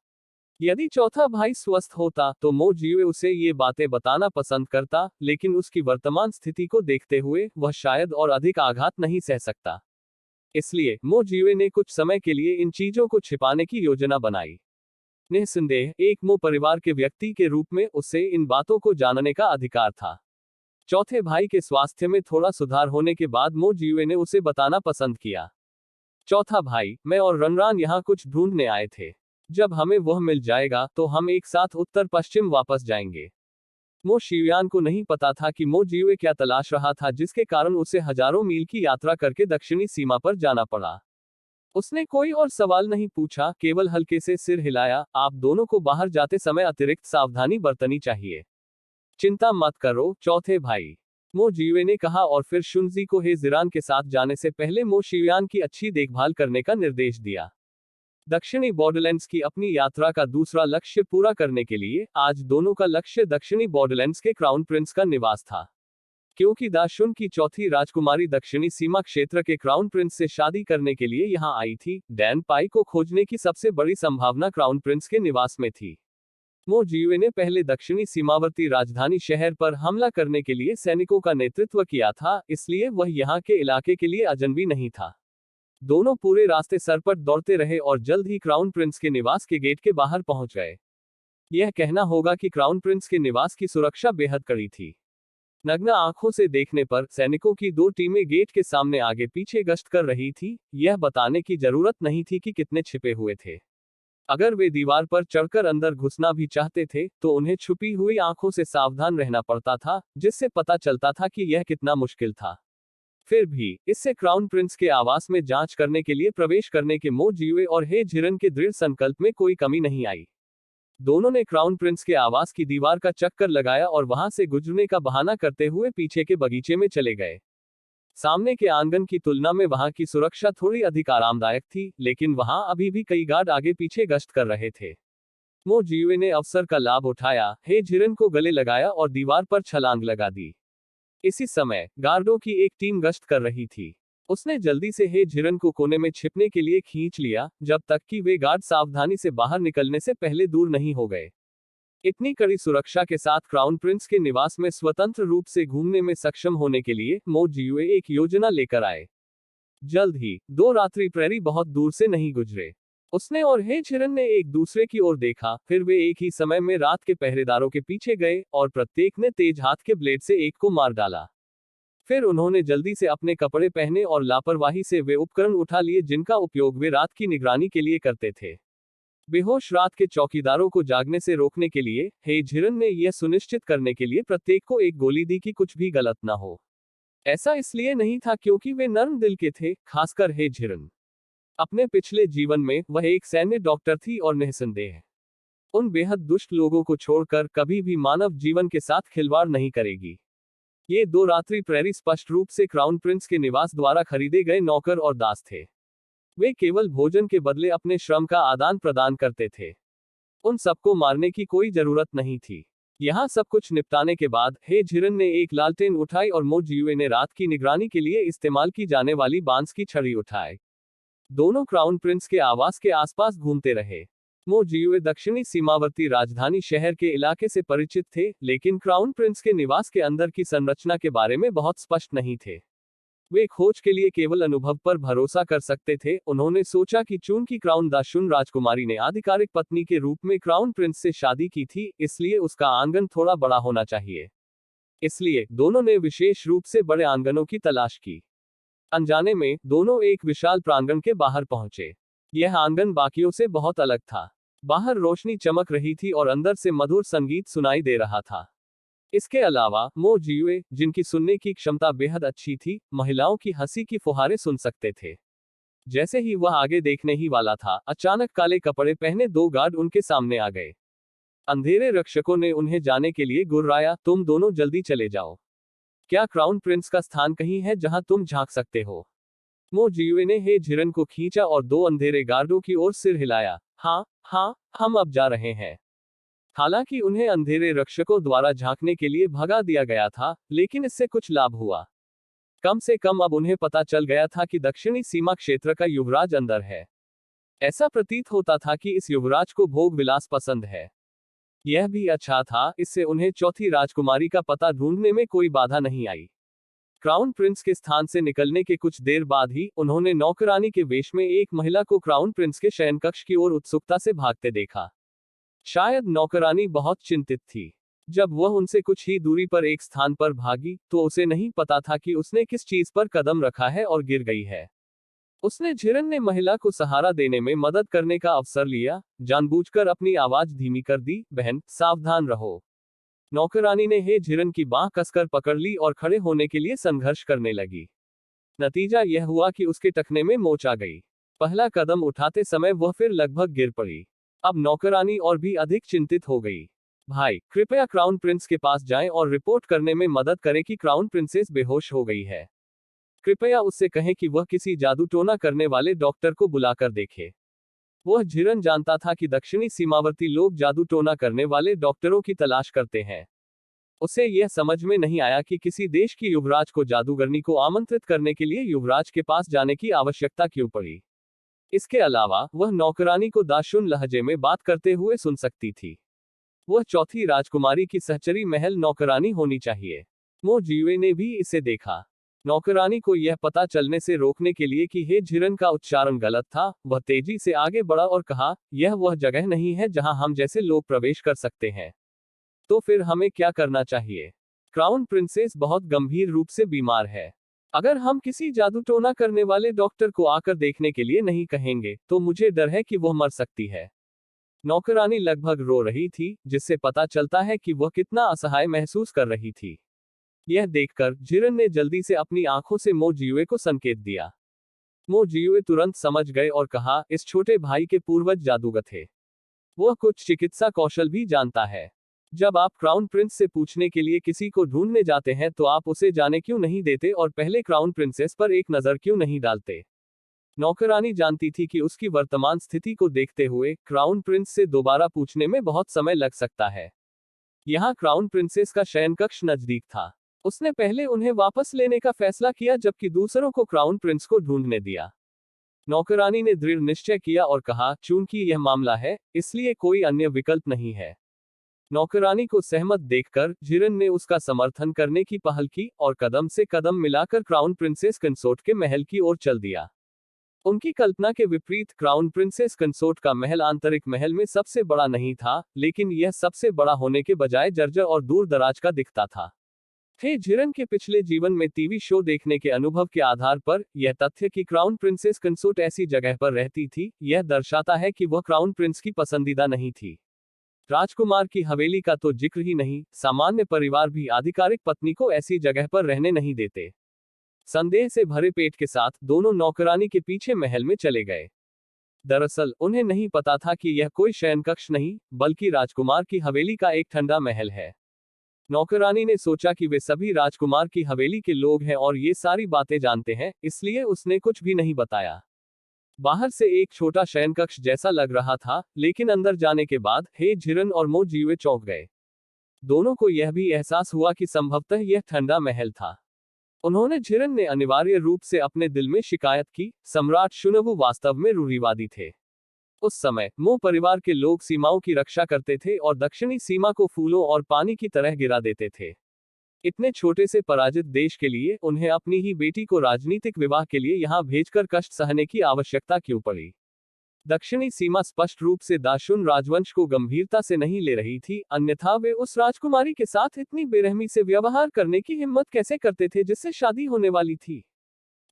यदि चौथा भाई स्वस्थ होता तो मो जियुए उसे ये बातें बताना पसंद करता, लेकिन उसकी वर्तमान स्थिति को देखते हुए वह शायद और अधिक आघात नहीं सह सकता। इसलिए मो जियुए ने कुछ समय के लिए इन चीजों को छिपाने की योजना बनाई। निस्संदेह एक मो परिवार के व्यक्ति के रूप में उसे इन बातों को जानने का अधिकार था। चौथे भाई के स्वास्थ्य में थोड़ा सुधार होने के बाद मो जियुए ने उसे बताना पसंद किया। चौथा भाई, मैं और रनरान यहाँ कुछ ढूंढने आए थे। जब हमें वह मिल जाएगा तो हम एक साथ उत्तर पश्चिम वापस जाएंगे। मो शियुआन को नहीं पता था कि मो जियुए क्या तलाश रहा था, जिसके कारण उसे हजारों मील की यात्रा करके दक्षिणी सीमा पर जाना पड़ा। उसने कोई और सवाल नहीं पूछा, केवल हल्के से सिर हिलाया। आप दोनों को बाहर जाते समय अतिरिक्त सावधानी बरतनी चाहिए। चिंता मत करो चौथे भाई, मो जियुए ने कहा और फिर शुनजी को हे जिरान के साथ जाने से पहले मो शियुआन की अच्छी देखभाल करने का निर्देश दिया। दक्षिणी बॉर्डरलैंड्स की अपनी यात्रा का दूसरा लक्ष्य पूरा करने के लिए आज दोनों का लक्ष्य दक्षिणी बॉर्डरलैंड्स के क्राउन प्रिंस का निवास था। क्योंकि दाशुन की चौथी राजकुमारी दक्षिणी सीमा क्षेत्र के क्राउन प्रिंस से शादी करने के लिए यहां आई थी, डैन पाई को खोजने की सबसे बड़ी संभावना क्राउन प्रिंस के निवास में थी। मो जियुए ने पहले दक्षिणी सीमावर्ती राजधानी शहर पर हमला करने के लिए सैनिकों का नेतृत्व किया था, इसलिए वह यहाँ के इलाके के लिए अजनबी नहीं था। दोनों पूरे रास्ते सरपट दौड़ते रहे और जल्द ही क्राउन प्रिंस के निवास के गेट के बाहर पहुंच गए। यह कहना होगा कि क्राउन प्रिंस के निवास की सुरक्षा बेहद कड़ी थी। नग्न आंखों से देखने पर सैनिकों की दो टीमें गेट के सामने आगे पीछे गश्त कर रही थी। यह बताने की जरूरत नहीं थी कि कितने छिपे हुए थे। अगर वे दीवार पर चढ़कर अंदर घुसना भी चाहते थे तो उन्हें छुपी हुई आंखों से सावधान रहना पड़ता था, जिससे पता चलता था कि यह कितना मुश्किल था। फिर भी इससे क्राउन प्रिंस के आवास में जांच करने के लिए प्रवेश करने के मो जियुए और हे झिरन के दृढ़ संकल्प में कोई कमी नहीं आई। दोनों ने क्राउन प्रिंस के आवास की दीवार का चक्कर लगाया और वहां से गुजरने का बहाना करते हुए पीछे के बगीचे में चले गए। सामने के आंगन की तुलना में वहां की सुरक्षा थोड़ी अधिक आरामदायक थी, लेकिन वहां अभी भी कई गार्ड आगे पीछे गश्त कर रहे थे। मो जियुए ने अवसर का लाभ उठाया, हे झिरन को गले लगाया और दीवार पर छलांग लगा दी। इसी समय गार्डों की एक टीम गश्त कर रही थी। उसने जल्दी से हे झिरन को कोने में छिपने के लिए खींच लिया, जब तक कि वे गार्ड सावधानी से बाहर निकलने से पहले दूर नहीं हो गए। इतनी कड़ी सुरक्षा के साथ क्राउन प्रिंस के निवास में स्वतंत्र रूप से घूमने में सक्षम होने के लिए मो जियुए एक योजना लेकर आए। जल्द ही 2 रात्रि प्रेरी बहुत दूर से नहीं गुजरे। उसने और हे झिरन ने एक दूसरे की ओर देखा, फिर वे एक ही समय में रात के पहरेदारों के पीछे गए और प्रत्येक ने तेज हाथ के ब्लेड से एक को मार डाला। फिर उन्होंने जल्दी से अपने कपड़े पहने और लापरवाही से वे उपकरण उठा लिए जिनका उपयोग वे रात की निगरानी के लिए करते थे। बेहोश रात के चौकीदारों को जागने से रोकने के लिए हे झिरन ने यह सुनिश्चित करने के लिए प्रत्येक को एक गोली दी कि कुछ भी गलत न हो। ऐसा इसलिए नहीं था क्योंकि वे नर्म दिल के थे, खासकर हे झिरन। अपने पिछले जीवन में वह एक सैन्य डॉक्टर थी और निस्संदेह उन बेहद दुष्ट लोगों को छोड़कर कभी भी मानव जीवन के साथ खिलवाड़ नहीं करेगी। ये 2 रात्रि प्रेरी स्पष्ट रूप से क्राउन प्रिंस के निवास द्वारा खरीदे गए नौकर और दास थे। वे केवल भोजन के बदले अपने श्रम का आदान प्रदान करते थे। उन सबको मारने की कोई जरूरत नहीं थी। यहाँ सब कुछ निपटाने के बाद हे झिरन ने एक लालटेन उठाई और मो जियुए ने रात की निगरानी के लिए इस्तेमाल की जाने वाली बांस की छड़ी उठाई। दोनों क्राउन प्रिंस के आवास के आसपास घूमते रहे। मो जियुए दक्षिणी सीमावर्ती राजधानी शहर के इलाके से परिचित थे, लेकिन क्राउन प्रिंस के निवास के अंदर की संरचना के बारे में बहुत स्पष्ट नहीं थे। वे खोज के लिए केवल अनुभव पर भरोसा कर सकते थे। उन्होंने सोचा कि चूंकि क्राउन दाशुन राजकुमारी ने आधिकारिक पत्नी के रूप में क्राउन प्रिंस से शादी की थी, इसलिए उसका आंगन थोड़ा बड़ा होना चाहिए। इसलिए दोनों ने विशेष रूप से बड़े आंगनों की तलाश की। अनजाने में दोनों एक विशाल प्रांगण के बाहर पहुंचे। यह आंगन बाकियों से बहुत अलग था। बाहर रोशनी चमक रही थी और अंदर से मधुर संगीत सुनाई दे रहा था। इसके अलावा मो जियुए, जिनकी सुनने की क्षमता बेहद अच्छी थी, महिलाओं की हंसी की फुहारें सुन सकते थे। जैसे ही वह आगे देखने ही वाला था, अचानक काले कपड़े पहने 2 गार्ड उनके सामने आ गए। अंधेरे रक्षकों ने उन्हें जाने के लिए गुर्राया, तुम दोनों जल्दी चले जाओ। क्या क्राउन प्रिंस का स्थान कहीं है जहां तुम झांक सकते हो? मो जियुए ने हे झिरन को खींचा और 2 अंधेरे गार्डों की ओर सिर हिलाया। हाँ हाँ, हम अब जा रहे हैं। हालांकि उन्हें अंधेरे रक्षकों द्वारा झांकने के लिए भगा दिया गया था, लेकिन इससे कुछ लाभ हुआ। कम से कम अब उन्हें पता चल गया था कि दक्षिणी सीमा क्षेत्र का युवराज अंदर है। ऐसा प्रतीत होता था कि इस युवराज को भोग विलास पसंद है। यह भी अच्छा था, इससे उन्हें चौथी राजकुमारी का पता ढूंढने में कोई बाधा नहीं आई। क्राउन प्रिंस के स्थान से निकलने के कुछ देर बाद ही उन्होंने नौकरानी के वेश में एक महिला को क्राउन प्रिंस के शयनकक्ष की ओर उत्सुकता से भागते देखा। शायद नौकरानी बहुत चिंतित थी। जब वह उनसे कुछ ही दूरी पर एक स्थान पर भागी, तो उसे नहीं पता था कि उसने किस चीज पर कदम रखा है और गिर गई है। उसने झिरन ने महिला को सहारा देने में मदद करने का अवसर लिया, जानबूझकर अपनी आवाज धीमी कर दी, बहन, सावधान रहो। नौकरानी ने हे झिरन की बांह कसकर पकड़ ली और खड़े होने के लिए संघर्ष करने लगी। नतीजा यह हुआ कि उसके टखने में मोच आ गई। पहला कदम उठाते समय वह फिर लगभग गिर पड़ी। अब नौकरानी और भी अधिक चिंतित हो गई। भाई, कृपया क्राउन प्रिंस के पास जाएं और रिपोर्ट करने में मदद करें कि क्राउन प्रिंसेस बेहोश हो गई है। कृपया उससे कहें कि वह किसी जादू टोना करने वाले डॉक्टर को बुलाकर देखे। वह झिरन जानता था कि दक्षिणी सीमावर्ती लोग जादू टोना करने वाले डॉक्टरों की तलाश करते हैं। उसे यह समझ में नहीं आया कि किसी देश की युवराज को जादूगरनी को आमंत्रित करने के लिए युवराज के पास जाने की आवश्यकता क्यों पड़ी। इसके अलावा वह नौकरानी को दाशुन लहजे में बात करते हुए सुन सकती थी। वह चौथी राजकुमारी की सहचरी महल नौकरानी होनी चाहिए। मो जियुए ने भी इसे देखा। नौकरानी को यह पता चलने से रोकने के लिए कि हे झिरन का उच्चारण गलत था, वह तेजी से आगे बढ़ा और कहा, यह वह जगह नहीं है जहां हम जैसे लोग प्रवेश कर सकते हैं। तो फिर हमें क्या करना चाहिए? क्राउन प्रिंसेस बहुत गंभीर रूप से बीमार है। अगर हम किसी जादू टोना करने वाले डॉक्टर को आकर देखने के लिए नहीं कहेंगे, तो मुझे डर है कि वह मर सकती है। नौकरानी लगभग रो रही थी, जिससे पता चलता है कि वह कितना असहाय महसूस कर रही थी। यह देखकर झिरन ने जल्दी से अपनी आंखों से मो जियुए को संकेत दिया। मो जियुए तुरंत समझ गए और कहा, इस छोटे भाई के पूर्वज जादूगर थे। वह कुछ चिकित्सा कौशल भी जानता है। जब आप क्राउन प्रिंस से पूछने के लिए किसी को ढूंढने जाते हैं तो आप उसे जाने क्यों नहीं देते और पहले क्राउन प्रिंसेस पर एक नजर क्यों नहीं डालते? नौकरानी जानती थी कि उसकी वर्तमान स्थिति को देखते हुए क्राउन प्रिंस से दोबारा पूछने में बहुत समय लग सकता है। यहाँ क्राउन प्रिंसेस का शयनकक्ष नजदीक था। उसने पहले उन्हें वापस लेने का फैसला किया, जबकि दूसरों को क्राउन प्रिंस को ढूंढने दिया। नौकरानी ने दृढ़ निश्चय किया और कहा, चूंकि यह मामला है, इसलिए कोई अन्य विकल्प नहीं है। नौकरानी को सहमत देखकर झिरन ने उसका समर्थन करने की पहल की और कदम से कदम मिलाकर क्राउन प्रिंसेस कंसोर्ट के महल की ओर चल दिया। उनकी कल्पना के विपरीत क्राउन प्रिंसेस कंसोर्ट का महल आंतरिक महल में सबसे बड़ा नहीं था, लेकिन यह सबसे बड़ा होने के बजाय जर्जर और दूर दराज का दिखता था। हे झिरन के पिछले जीवन में टीवी शो देखने के अनुभव के आधार पर यह तथ्य कि क्राउन प्रिंसेस कंसोर्ट ऐसी जगह पर रहती थी, यह दर्शाता है कि वह क्राउन प्रिंस की पसंदीदा नहीं थी। राजकुमार की हवेली का तो जिक्र ही नहीं, सामान्य परिवार भी आधिकारिक पत्नी को ऐसी जगह पर रहने नहीं देते। संदेह से भरे पेट के साथ दोनों नौकरानी के पीछे महल में चले गए। दरअसल उन्हें नहीं पता था कि यह कोई शयन कक्ष नहीं, बल्कि राजकुमार की हवेली का एक ठंडा महल है। नौकरानी ने सोचा कि वे सभी राजकुमार की हवेली के लोग हैं और ये सारी बातें जानते हैं, इसलिए उसने कुछ भी नहीं बताया। बाहर से एक छोटा शयन कक्ष जैसा लग रहा था, लेकिन अंदर जाने के बाद हे झिरन और मो जीवे चौंक गए। दोनों को यह भी एहसास हुआ कि संभवतः यह ठंडा महल था। उन्होंने झिरन ने अनिवार्य रूप से अपने दिल में शिकायत की, सम्राट शुनवु वास्तव में रूढ़िवादी थे। उस समय मो परिवार के लोग सीमाओं की रक्षा करते थे और दक्षिणी सीमा को फूलों और पानी की तरह गिरा देते थे। इतने छोटे से पराजित देश के लिए उन्हें अपनी ही बेटी को राजनीतिक विवाह के लिए यहां भेजकर कष्ट सहने की आवश्यकता क्यों पड़ी? दक्षिणी सीमा स्पष्ट रूप से दाशुन राजवंश को गंभीरता से नहीं ले रही थी, अन्यथा वे उस राजकुमारी के साथ इतनी बेरहमी से व्यवहार करने की हिम्मत कैसे करते थे जिससे शादी होने वाली थी?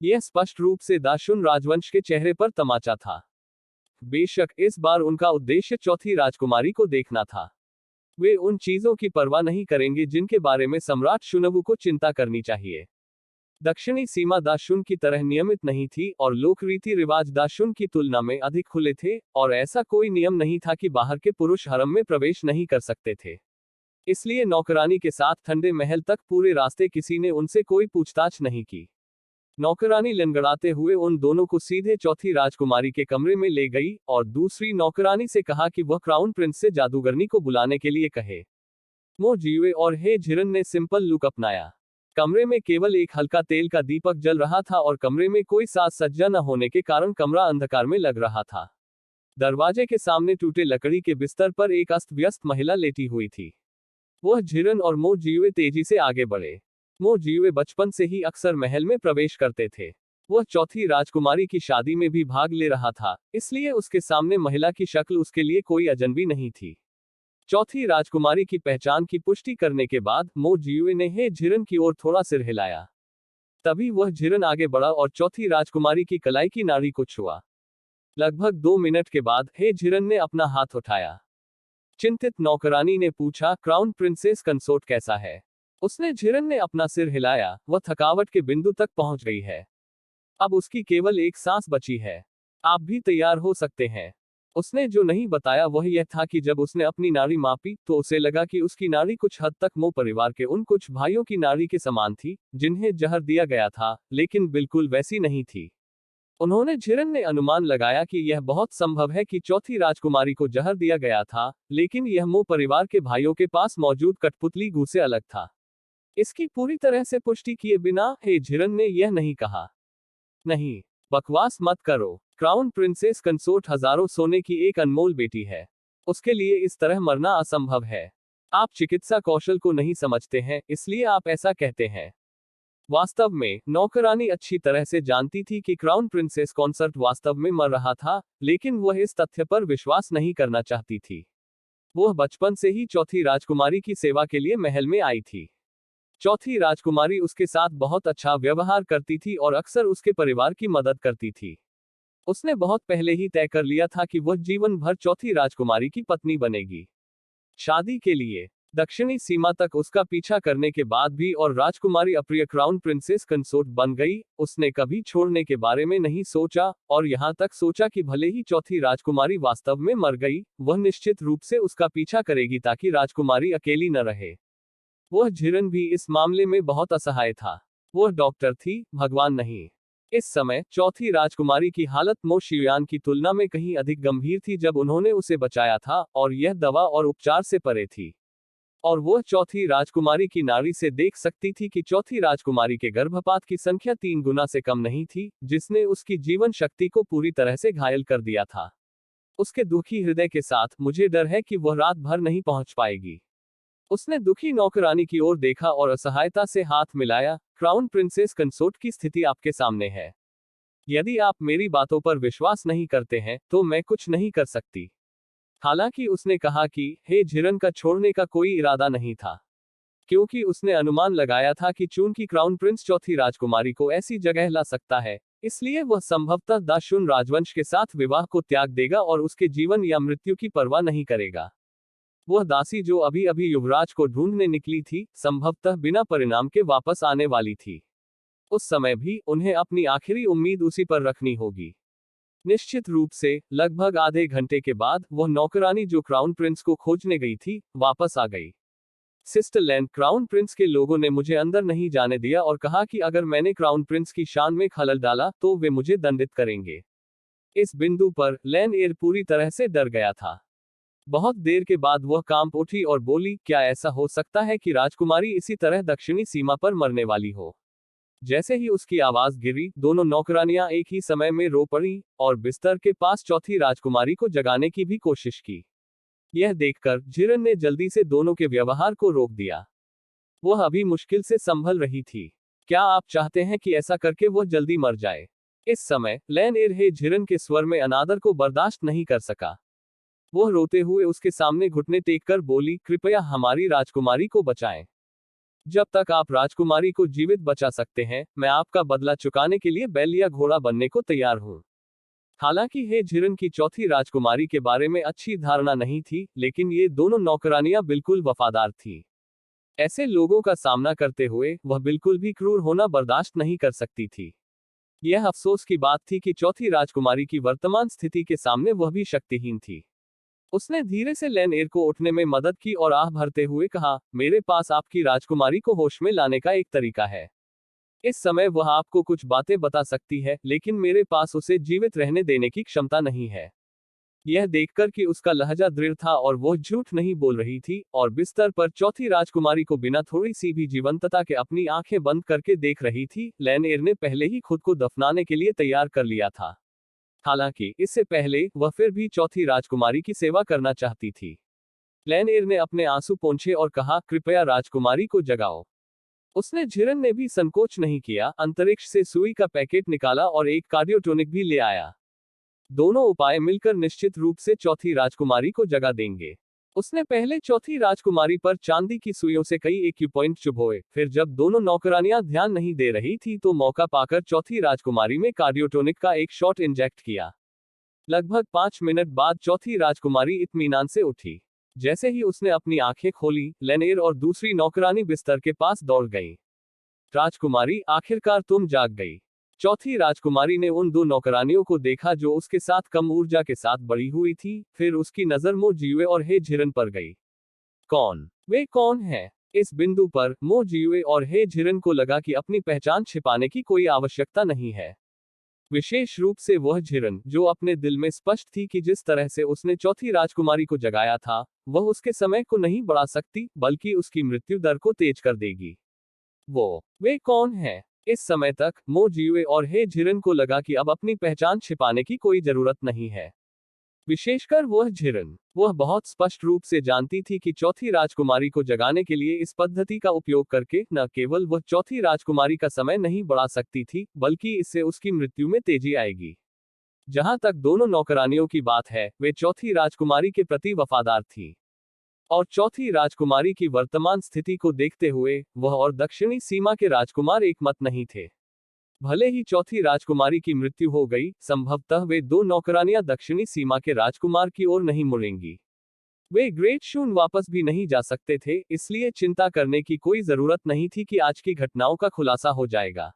यह स्पष्ट रूप से दाशुन राजवंश के चेहरे पर तमाचा था। बेशक इस बार उनका उद्देश्य चौथी राजकुमारी को देखना था। वे उन चीजों की परवाह नहीं करेंगे जिनके बारे में सम्राट शुनवु को चिंता करनी चाहिए। दक्षिणी सीमा दाशुन की तरह नियमित नहीं थी और लोक रीति रिवाज दाशुन की तुलना में अधिक खुले थे, और ऐसा कोई नियम नहीं था कि बाहर के पुरुष हरम में प्रवेश नहीं कर सकते थे। इसलिए नौकरानी के साथ ठंडे महल तक पूरे रास्ते किसी ने उनसे कोई पूछताछ नहीं की। नौकरानी लंगड़ाते हुए उन दोनों को सीधे चौथी राजकुमारी के कमरे में ले गई और दूसरी नौकरानी से कहा कि वह क्राउन प्रिंस से जादूगरनी को बुलाने के लिए कहे। मो जीवे और हे झिरन ने सिंपल लुक अपनाया। कमरे में केवल एक हल्का तेल का दीपक जल रहा था और कमरे में कोई साज सज्जा न होने के कारण कमरा अंधकार में लग रहा था। दरवाजे के सामने टूटे लकड़ी के बिस्तर पर एक अस्त व्यस्त महिला लेटी हुई थी। वह झिरन और मो जीवे तेजी से आगे बढ़े। मो जीवे बचपन से ही अक्सर महल में प्रवेश करते थे। वह चौथी राजकुमारी की शादी में भी भाग ले रहा था, इसलिए उसके सामने महिला की शक्ल उसके लिए कोई अजनबी नहीं थी। चौथी राजकुमारी की पहचान की पुष्टि करने के बाद मो जीवे ने हे झिरन की ओर थोड़ा सिर हिलाया। तभी वह झिरन आगे बढ़ा और चौथी राजकुमारी की कलाई की नाड़ी को छुआ। लगभग 2 मिनट के बाद हे झिरन ने अपना हाथ उठाया। चिंतित नौकरानी ने पूछा, क्राउन प्रिंसेस कंसोर्ट कैसा है? उसने झिरन ने अपना सिर हिलाया। वह थकावट के बिंदु तक पहुंच गई है। अब उसकी केवल एक सांस बची है। आप भी तैयार हो सकते हैं। उसने जो नहीं बताया वह यह था कि जब उसने अपनी नाड़ी मापी तो उसे लगा कि उसकी नाड़ी कुछ हद तक मो परिवार के उन कुछ भाइयों की नाड़ी के समान थी जिन्हें जहर दिया गया था, लेकिन बिल्कुल वैसी नहीं थी। उन्होंने झिरन ने अनुमान लगाया कि यह बहुत संभव है कि चौथी राजकुमारी को जहर दिया गया था, लेकिन यह मो परिवार के भाइयों के पास मौजूद कठपुतली गू से अलग था। इसकी पूरी तरह से पुष्टि किए बिना हे झिरन ने यह नहीं कहा। नहीं, बकवास मत करो। क्राउन प्रिंसेस कंसोर्ट हजारों सोने की एक अनमोल बेटी है। उसके लिए इस तरह मरना असंभव है। आप चिकित्सा कौशल को नहीं समझते हैं, इसलिए आप ऐसा कहते हैं। वास्तव में नौकरानी अच्छी तरह से जानती थी कि क्राउन प्रिंसेस कंसोर्ट वास्तव में मर रहा था, लेकिन वह इस तथ्य पर विश्वास नहीं करना चाहती थी। वह बचपन से ही चौथी राजकुमारी की सेवा के लिए महल में आई थी। चौथी राजकुमारी उसके साथ बहुत अच्छा व्यवहार करती थी और अक्सर उसके परिवार की मदद करती थी। उसने बहुत पहले ही तय कर लिया था कि वह जीवन भर चौथी राजकुमारी की पत्नी बनेगी। शादी के लिए दक्षिणी सीमा तक उसका पीछा करने के बाद भी और राजकुमारी अप्रिय क्राउन प्रिंसेस कंसोर्ट बन गई, उसने कभी छोड़ने के बारे में नहीं सोचा, और यहाँ तक सोचा कि भले ही चौथी राजकुमारी वास्तव में मर गई, वह निश्चित रूप से उसका पीछा करेगी ताकि राजकुमारी अकेली न रहे। वह झिरन भी इस मामले में बहुत असहाय था। वह डॉक्टर थी, भगवान नहीं। इस समय चौथी राजकुमारी की हालत मो शियुआन की तुलना में कहीं अधिक गंभीर थी जब उन्होंने उसे बचाया था, और यह दवा और उपचार से परे थी। और वह चौथी राजकुमारी की नाड़ी से देख सकती थी कि चौथी राजकुमारी के गर्भपात की संख्या 3 गुना से कम नहीं थी, जिसने उसकी जीवन शक्ति को पूरी तरह से घायल कर दिया था। उसके दुखी हृदय के साथ मुझे डर है कि वह रात भर नहीं पहुंच पाएगी। उसने दुखी नौकरानी की ओर देखा और असहायता से हाथ मिलाया। क्राउन प्रिंसेस कंसोर्ट की स्थिति आपके सामने है। यदि आप मेरी बातों पर विश्वास नहीं करते हैं तो मैं कुछ नहीं कर सकती। हालांकि उसने कहा कि हे झिरन का छोड़ने का कोई इरादा नहीं था, क्योंकि उसने अनुमान लगाया था कि चूंकि क्राउन प्रिंस चौथी राजकुमारी को ऐसी जगह ला सकता है, इसलिए वह संभवतः दाशुन राजवंश के साथ विवाह को त्याग देगा और उसके जीवन या मृत्यु की परवाह नहीं करेगा। वह दासी जो अभी अभी युवराज को ढूंढने निकली थी, संभवतः बिना परिणाम के वापस आने वाली थी। उस समय भी उन्हें अपनी आखिरी उम्मीद उसी पर रखनी होगी। निश्चित रूप से लगभग आधे घंटे के बाद वह नौकरानी जो क्राउन प्रिंस को खोजने गई थी, वापस आ गई। सिस्टर लैन, क्राउन प्रिंस के लोगों ने मुझे अंदर नहीं जाने दिया और कहा कि अगर मैंने क्राउन प्रिंस की शान में खलल डाला तो वे मुझे दंडित करेंगे। इस बिंदु पर लैन एयर पूरी तरह से डर गया था। बहुत देर के बाद वह कांप उठी और बोली, क्या ऐसा हो सकता है कि राजकुमारी इसी तरह दक्षिणी सीमा पर मरने वाली हो? जैसे ही उसकी आवाज गिरी, दोनों नौकरानियां एक ही समय में रो पड़ी और बिस्तर के पास चौथी राजकुमारी को जगाने की भी कोशिश की। यह देखकर झिरन ने जल्दी से दोनों के व्यवहार को रोक दिया। वह अभी मुश्किल से संभल रही थी। क्या आप चाहते हैं कि ऐसा करके वह जल्दी मर जाए? इस समय लैन एर हे झिरन के स्वर में अनादर को बर्दाश्त नहीं कर सका। वह रोते हुए उसके सामने घुटने टेक कर बोली, कृपया हमारी राजकुमारी को बचाएं। जब तक आप राजकुमारी को जीवित बचा सकते हैं, मैं आपका बदला चुकाने के लिए बैल या घोड़ा बनने को तैयार हूं। हालांकि हे झिरन की चौथी राजकुमारी के बारे में अच्छी धारणा नहीं थी, लेकिन ये दोनों नौकरानियां बिल्कुल वफादार थीं। ऐसे लोगों का सामना करते हुए वह बिल्कुल भी क्रूर होना बर्दाश्त नहीं कर सकती थी। यह अफसोस की बात थी कि चौथी राजकुमारी की वर्तमान स्थिति के सामने वह भी शक्तिहीन थी। उसने धीरे से लैन एर को उठने में मदद की और आह भरते हुए कहा, मेरे पास आपकी राजकुमारी को होश में लाने का एक तरीका है। इस समय वह आपको कुछ बातें बता सकती है, लेकिन मेरे पास उसे जीवित रहने देने की क्षमता नहीं है। यह देखकर कि उसका लहजा दृढ़ था और वह झूठ नहीं बोल रही थी, और बिस्तर पर चौथी राजकुमारी को बिना थोड़ी सी भी जीवंतता के अपनी आंखें बंद करके देख रही थी, लैन एर ने पहले ही खुद को दफनाने के लिए तैयार कर लिया था। हालांकि इससे पहले वह फिर भी चौथी राजकुमारी की सेवा करना चाहती थी। लैन एर ने अपने आंसू पोंछे और कहा, कृपया राजकुमारी को जगाओ। उसने झिरन ने भी संकोच नहीं किया, अंतरिक्ष से सुई का पैकेट निकाला और एक कार्डियोटोनिक भी ले आया। दोनों उपाय मिलकर निश्चित रूप से चौथी राजकुमारी को जगा देंगे। उसने पहले चौथी राजकुमारी पर चांदी की सुइयों से कई एक्यूपॉइंट चुभोए, फिर जब दोनों नौकरानियां ध्यान नहीं दे रही थी तो मौका पाकर चौथी राजकुमारी में कार्डियोटोनिक का एक शॉट इंजेक्ट किया। लगभग 5 मिनट बाद चौथी राजकुमारी इत्मीनान से उठी। जैसे ही उसने अपनी आंखें खोली, लैन एर और दूसरी नौकरानी बिस्तर के पास दौड़ गई। राजकुमारी, आखिरकार तुम जाग गई। चौथी राजकुमारी ने उन दो नौकरानियों को देखा जो उसके साथ कम ऊर्जा के साथ बड़ी हुई थी, फिर उसकी नजर मो जियुए और हे झिरन पर गई। कौन? वे कौन है? इस बिंदु पर मो जियुए और हे झिरन को लगा कि अपनी पहचान छिपाने की कोई आवश्यकता नहीं है। विशेष रूप से वह झिरन, जो अपने दिल में स्पष्ट थी कि जिस तरह से उसने चौथी राजकुमारी को जगाया था, वह उसके समय को नहीं बढ़ा सकती, बल्कि उसकी मृत्यु दर को तेज कर देगी। वे कौन है? इस समय तक मो जियुए और हे झिरन को लगा कि अब अपनी पहचान छिपाने की कोई जरूरत नहीं है। विशेषकर वह झिरन। वह बहुत स्पष्ट रूप से जानती थी कि चौथी राजकुमारी को जगाने के लिए इस पद्धति का उपयोग करके न केवल वह चौथी राजकुमारी का समय नहीं बढ़ा सकती थी, बल्कि इससे उसकी मृत्यु में तेजी आएगी। जहां तक दोनों नौकरानियों की बात है, वे चौथी राजकुमारी के प्रति वफादार थीं। और चौथी राजकुमारी की वर्तमान स्थिति को देखते हुए वह और दक्षिणी सीमा के राजकुमार एकमत नहीं थे। भले ही चौथी राजकुमारी की मृत्यु हो गई, संभवतः वे दो नौकरानियां दक्षिणी सीमा के राजकुमार की ओर नहीं मुड़ेंगी। वे ग्रेट शून वापस भी नहीं जा सकते थे, इसलिए चिंता करने की कोई जरूरत नहीं थी कि आज की घटनाओं का खुलासा हो जाएगा।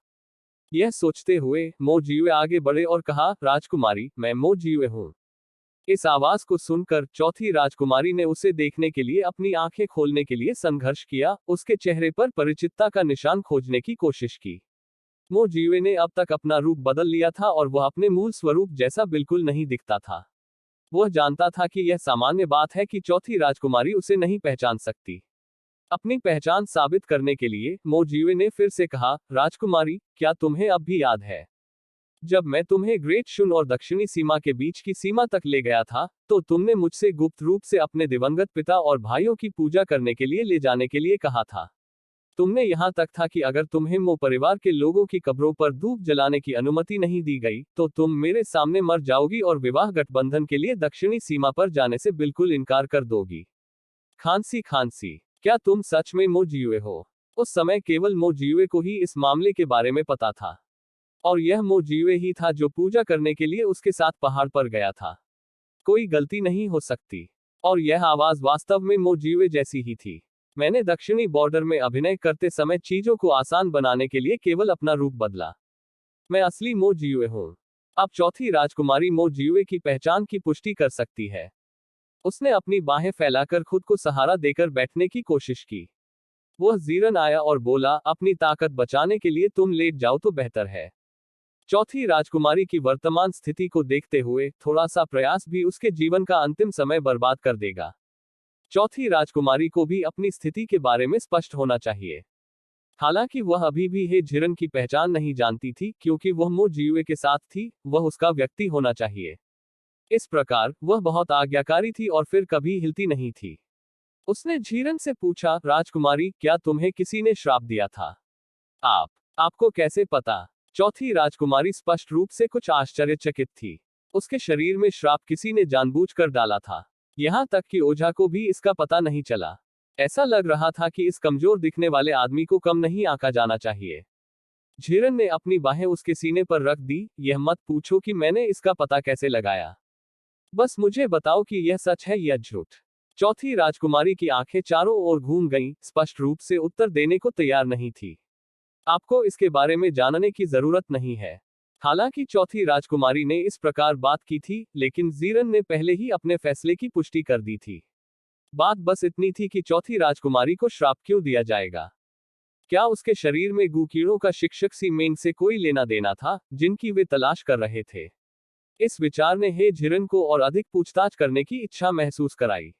यह सोचते हुए मो जियुए आगे बढ़े और कहा, राजकुमारी, मैं मो जियुए हूं। इस आवाज को सुनकर चौथी राजकुमारी ने उसे देखने के लिए अपनी आंखें खोलने के लिए संघर्ष किया, उसके चेहरे पर परिचितता का निशान खोजने की कोशिश की। मो जियुए ने अब तक अपना रूप बदल लिया था और वह अपने मूल स्वरूप जैसा बिल्कुल नहीं दिखता था। वह जानता था कि यह सामान्य बात है कि चौथी राजकुमारी उसे नहीं पहचान सकती। अपनी पहचान साबित करने के लिए मो जियुए ने फिर से कहा, राजकुमारी, क्या तुम्हें अब भी याद है? जब मैं तुम्हें ग्रेट शून्य और दक्षिणी सीमा के बीच की सीमा तक ले गया था, तो तुमने मुझसे गुप्त रूप से अपने दिवंगत पिता और भाइयों की पूजा करने के लिए ले जाने के लिए कहा था। तुमने यहां तक था कि अगर तुम्हें मो परिवार के लोगों की कब्रों पर धूप जलाने की अनुमति नहीं दी गई, तो तुम मेरे सामने मर जाओगी और विवाह गठबंधन के लिए दक्षिणी सीमा पर जाने से बिल्कुल इनकार कर दोगी। खांसी खांसी, क्या तुम सच में मो जियुए हो? उस समय केवल मो जियुए को ही इस मामले के बारे में पता था। और यह मो जियुए ही था जो पूजा करने के लिए उसके साथ पहाड़ पर गया था। कोई गलती नहीं हो सकती। और यह आवाज वास्तव में मो जियुए जैसी ही थी। मैंने दक्षिणी बॉर्डर में अभिनय करते समय चीजों को आसान बनाने के लिए केवल अपना रूप बदला। मैं असली मो जियुए हूं। अब चौथी राजकुमारी मो जियुए की पहचान की पुष्टि कर सकती है। उसने अपनी बाहें फैलाकर खुद को सहारा देकर बैठने की कोशिश की। वह जीरन आया और बोला, अपनी ताकत बचाने के लिए तुम लेट जाओ तो बेहतर है। चौथी राजकुमारी की वर्तमान स्थिति को देखते हुए थोड़ा सा प्रयास भी उसके जीवन का अंतिम समय बर्बाद कर देगा। चौथी राजकुमारी को भी अपनी स्थिति के बारे में स्पष्ट होना चाहिए। हालांकि वह अभी भी हे झिरन की पहचान नहीं जानती थी, क्योंकि वह मो जियुए के साथ थी, वह उसका व्यक्ति होना चाहिए। इस प्रकार वह बहुत आज्ञाकारी थी और फिर कभी हिलती नहीं थी। उसने झीरन से पूछा, राजकुमारी, क्या तुम्हें किसी ने श्राप दिया था? आपको कैसे पता? चौथी राजकुमारी स्पष्ट रूप से कुछ आश्चर्यचकित थी। उसके शरीर में श्राप किसी ने जानबूझकर डाला था। यहां तक कि ओझा को भी इसका पता नहीं चला। ऐसा लग रहा था कि इस कमजोर दिखने वाले आदमी को कम नहीं आंका जाना चाहिए। झीरन ने अपनी बाहें उसके सीने पर रख दी। यह मत पूछो कि मैंने इसका पता कैसे लगाया। बस मुझे बताओ कि यह सच है या झूठ। चौथी राजकुमारी की आंखें चारों ओर घूम गईं, स्पष्ट रूप से उत्तर देने को तैयार नहीं थी। आपको इसके बारे में जानने की जरूरत नहीं है। हालांकि चौथी राजकुमारी ने इस प्रकार बात की थी, लेकिन जीरन ने पहले ही अपने फैसले की पुष्टि कर दी थी। बात बस इतनी थी कि चौथी राजकुमारी को श्राप क्यों दिया जाएगा? क्या उसके शरीर में गुकीड़ों का शिक्षक सी मेंग से कोई लेना देना था, जिनकी वे तलाश कर रहे थे? इस विचार ने हे झिरन को और अधिक पूछताछ करने की इच्छा महसूस कराई।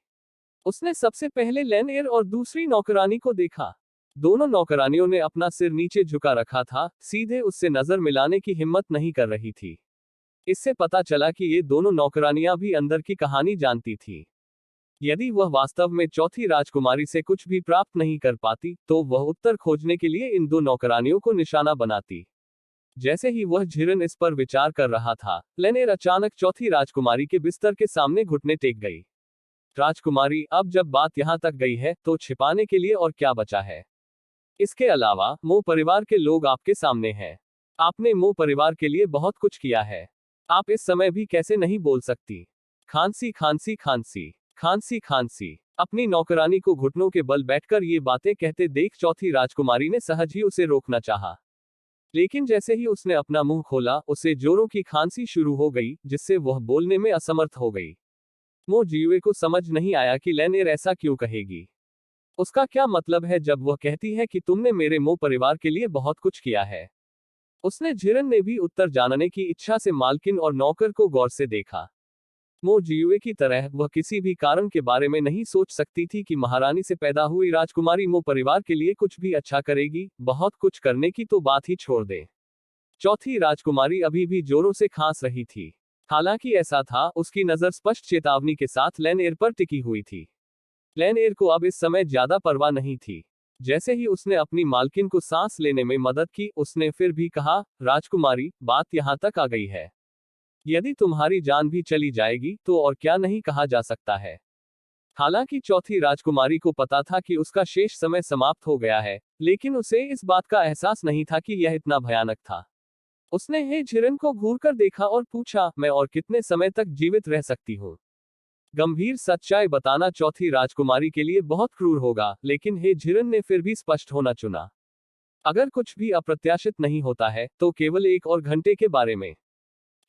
उसने सबसे पहले लेनएर और दूसरी नौकरानी को देखा। दोनों नौकरानियों ने अपना सिर नीचे झुका रखा था, सीधे उससे नजर मिलाने की हिम्मत नहीं कर रही थी। इससे पता चला कि ये दोनों नौकरानियां भी अंदर की कहानी जानती थीं। यदि वह वास्तव में चौथी राजकुमारी से कुछ भी प्राप्त नहीं कर पाती, तो वह उत्तर खोजने के लिए इन दो नौकरानियों को निशाना बनाती। जैसे ही वह झिरन इस पर विचार कर रहा था, लेनेर अचानक चौथी राजकुमारी के बिस्तर के सामने घुटने टेक गई। राजकुमारी, अब जब बात यहां तक गई है, तो छिपाने के लिए और क्या बचा है? इसके अलावा मो परिवार के लोग आपके सामने हैं। आपने मो परिवार के लिए बहुत कुछ किया है। आप इस समय भी कैसे नहीं बोल सकती? खांसी खांसी खांसी, खांसी खांसी। अपनी नौकरानी को घुटनों के बल बैठकर ये बातें कहते देख चौथी राजकुमारी ने सहज ही उसे रोकना चाहा। लेकिन जैसे ही उसने अपना मुंह खोला, उसे जोरों की खांसी शुरू हो गई, जिससे वह बोलने में असमर्थ हो गई। मो जियुए को समझ नहीं आया कि लेनेर ऐसा क्यों कहेगी। उसका क्या मतलब है जब वह कहती है कि तुमने मेरे मो परिवार के लिए बहुत कुछ किया है? उसने झिरन ने भी उत्तर जानने की इच्छा से मालकिन और नौकर को गौर से देखा। मो जियुए की तरह वह किसी भी कारण के बारे में नहीं सोच सकती थी कि महारानी से पैदा हुई राजकुमारी मो परिवार के लिए कुछ भी अच्छा करेगी, बहुत कुछ करने की तो बात ही छोड़ दे। चौथी राजकुमारी अभी भी जोरों से खांस रही थी। हालांकि ऐसा था, उसकी नजर स्पष्ट चेतावनी के साथ लेनएर पर टिकी हुई थी। लेनएर को अब इस समय ज्यादा परवाह नहीं थी। जैसे ही उसने अपनी मालकिन को सांस लेने में मदद की, उसने फिर भी कहा, राजकुमारी, बात यहां तक आ गई है। यदि तुम्हारी जान भी चली जाएगी, तो और क्या नहीं कहा जा सकता है। हालांकि चौथी राजकुमारी को पता था कि उसका शेष समय समाप्त हो गया है, लेकिन उसे इस बात का एहसास नहीं था कि यह इतना भयानक था। उसने हे झिरन को घूरकर देखा और पूछा, मैं और कितने समय तक जीवित रह सकती हूँ? गंभीर सच्चाई बताना चौथी राजकुमारी के लिए बहुत क्रूर होगा, लेकिन हे झिरन ने फिर भी स्पष्ट होना चुना। अगर कुछ भी अप्रत्याशित नहीं होता है, तो केवल 1 और घंटे के बारे में।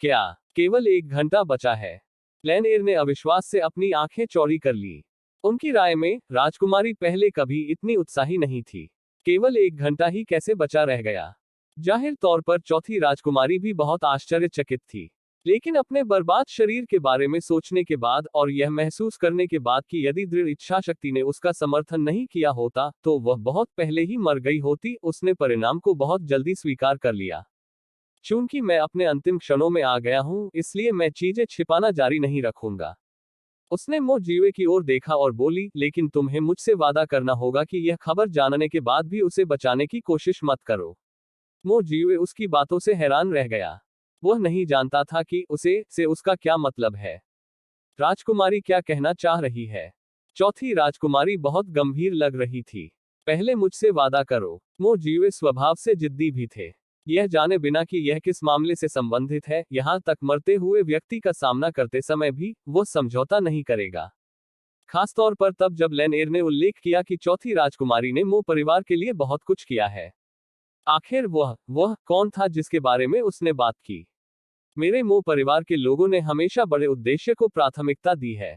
क्या केवल 1 घंटा बचा है? लेनएर ने अविश्वास से अपनी आंखें चौड़ी कर ली। उनकी राय में राजकुमारी पहले कभी इतनी उत्साही नहीं थी। केवल 1 घंटा ही कैसे बचा रह गया? जाहिर तौर पर चौथी राजकुमारी भी बहुत आश्चर्यचकित थी। लेकिन अपने बर्बाद शरीर के बारे में सोचने के बाद और यह महसूस करने के बाद कि यदि दृढ़ इच्छा शक्ति ने उसका समर्थन नहीं किया होता, तो वह बहुत पहले ही मर गई होती, उसने परिणाम को बहुत जल्दी स्वीकार कर लिया। चूंकि मैं अपने अंतिम क्षणों में आ गया हूं, इसलिए मैं चीजें छिपाना जारी नहीं रखूंगा। उसने मो जिवे की ओर देखा और बोली, लेकिन तुम्हें मुझसे वादा करना होगा कि यह खबर जानने के बाद भी उसे बचाने की कोशिश मत करो। मो जिवे उसकी बातों से हैरान रह गया। वह नहीं जानता था कि उसे से उसका क्या मतलब है। राजकुमारी क्या कहना चाह रही है? चौथी राजकुमारी बहुत गंभीर लग रही थी। पहले मुझसे वादा करो। मो जिवे स्वभाव से जिद्दी भी थे। यह जाने बिना कि यह किस मामले से संबंधित है, यहां तक मरते हुए व्यक्ति का सामना करते समय भी वह समझौता नहीं करेगा। खासतौर पर तब जब लेनेर ने उल्लेख किया कि चौथी राजकुमारी ने मो परिवार के लिए बहुत कुछ किया है। आखिर वह कौन था जिसके बारे में उसने बात की? मेरे मो परिवार के लोगों ने हमेशा बड़े उद्देश्य को प्राथमिकता दी है।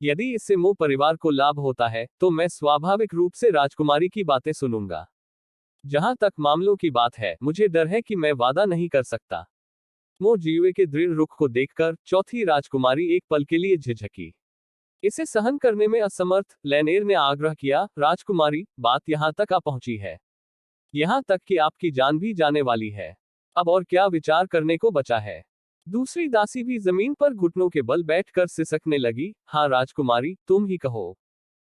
यदि इससे मो परिवार को लाभ होता है, तो मैं स्वाभाविक रूप से राजकुमारी की बातें सुनूंगा। जहां तक मामलों की बात है, मुझे डर है कि मैं वादा नहीं कर सकता। मो जिवे के दृढ़ रुख को देखकर चौथी राजकुमारी एक पल के लिए झिझकी। इसे सहन करने में असमर्थ, लेनेर ने आग्रह किया, राजकुमारी, बात यहां तक आ पहुंची है। यहां तक कि आपकी जान भी जाने वाली है। अब और क्या विचार करने को बचा है? दूसरी दासी भी जमीन पर घुटनों के बल बैठकर सिसकने लगी। हाँ राजकुमारी, तुम ही कहो।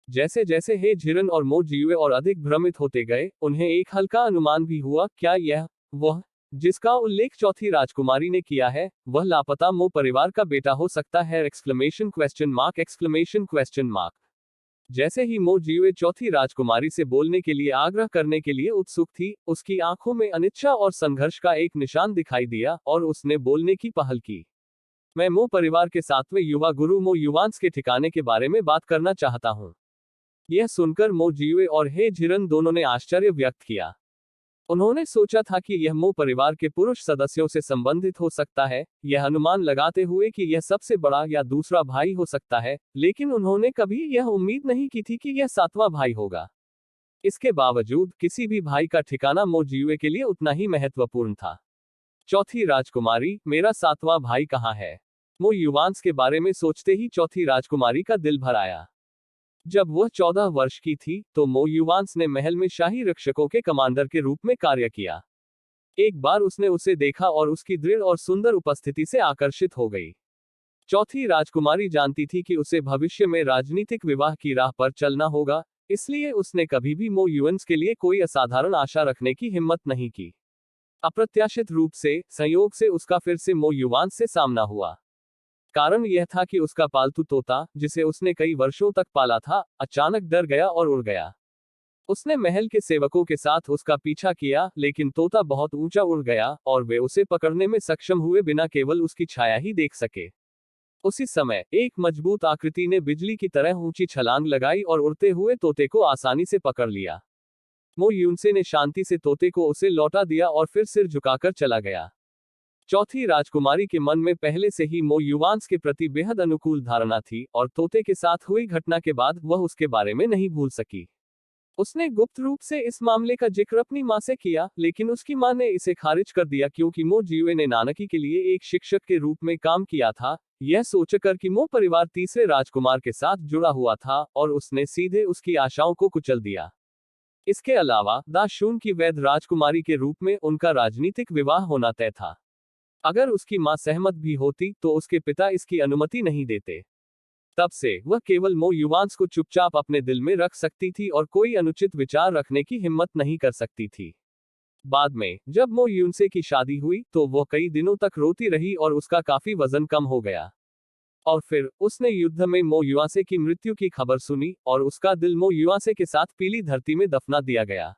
जैसे जैसे हे झिरन और मो जिवे और अधिक भ्रमित होते गए, उन्हें एक हल्का अनुमान भी हुआ, क्या यह वह जिसका उल्लेख चौथी राजकुमारी ने किया है, वह लापता मो परिवार का बेटा हो सकता है? Exclamation question mark. जैसे ही मो जिवे चौथी राजकुमारी से बोलने के लिए आग्रह करने के लिए उत्सुक थी, उसकी आंखों में अनिच्छा और संघर्ष का एक निशान दिखाई दिया और उसने बोलने की पहल की। मैं मो परिवार के 7वें युवा गुरु मो युवांस के ठिकाने के बारे में बात करना चाहता हूँ। यह सुनकर मो जिवे और हे झिरन दोनों ने आश्चर्य व्यक्त किया। उन्होंने सोचा था कि यह मो परिवार के पुरुष सदस्यों से संबंधित हो सकता है, यह अनुमान लगाते हुए कि यह सबसे बड़ा या दूसरा भाई हो सकता है, लेकिन उन्होंने कभी यह उम्मीद नहीं की थी कि यह 7वां भाई होगा। इसके बावजूद किसी भी भाई का ठिकाना मो जिवे के लिए उतना ही महत्वपूर्ण था। चौथी राजकुमारी, मेरा 7वां भाई कहाँ है? मो युवांस के बारे में सोचते ही चौथी राजकुमारी का दिल भर आया। जब वह 14 वर्ष की थी, तो मो युवांस ने महल में शाही रक्षकों के कमांडर के रूप में कार्य किया। एक बार उसने उसे देखा और उसकी दृढ़ और सुंदर उपस्थिति से आकर्षित हो गई। चौथी राजकुमारी जानती थी कि उसे भविष्य में राजनीतिक विवाह की राह पर चलना होगा, इसलिए उसने कभी भी मो युवांस के लिए कोई असाधारण आशा रखने की हिम्मत नहीं की। अप्रत्याशित रूप से, संयोग से उसका फिर से मो युवांस से सामना हुआ। कारण यह था कि उसका पालतू तोता, जिसे उसने कई वर्षों तक पाला था, अचानक डर गया और उड़ गया। उसने महल के सेवकों के साथ उसका पीछा किया, लेकिन तोता बहुत ऊंचा उड़ गया और वे उसे पकड़ने में सक्षम हुए बिना केवल उसकी छाया ही देख सके। उसी समय एक मजबूत आकृति ने बिजली की तरह ऊंची छलांग लगाई और उड़ते हुए तोते को आसानी से पकड़ लिया। मो यूनसे ने शांति से तोते को उसे लौटा दिया और फिर सिर झुकाकर चला गया। चौथी राजकुमारी के मन में पहले से ही मो युवांस के प्रति बेहद अनुकूल धारणा थी और तोते के साथ हुई घटना के बाद वह उसके बारे में नहीं भूल सकी। उसने गुप्त रूप से इस मामले का जिक्र अपनी मां से किया, लेकिन उसकी मां ने इसे खारिज कर दिया क्योंकि मो जिवे ने नानकी के लिए एक शिक्षक के रूप में काम किया था, यह सोचकर कि मो परिवार तीसरे राजकुमार के साथ जुड़ा हुआ था, और उसने सीधे उसकी आशाओं को कुचल दिया। इसके अलावा दा शून की वैध राजकुमारी के रूप में उनका राजनीतिक विवाह होना तय था। अगर उसकी मां सहमत भी होती, तो उसके पिता इसकी अनुमति नहीं देते। तब से वह केवल मो युवांस को चुपचाप अपने दिल में रख सकती थी और कोई अनुचित विचार रखने की हिम्मत नहीं कर सकती थी। बाद में जब मो यूनसे की शादी हुई, तो वह कई दिनों तक रोती रही और उसका काफी वजन कम हो गया। और फिर उसने युद्ध में मो युआसे की मृत्यु की खबर सुनी और उसका दिल मो युआसे के साथ पीली धरती में दफना दिया गया।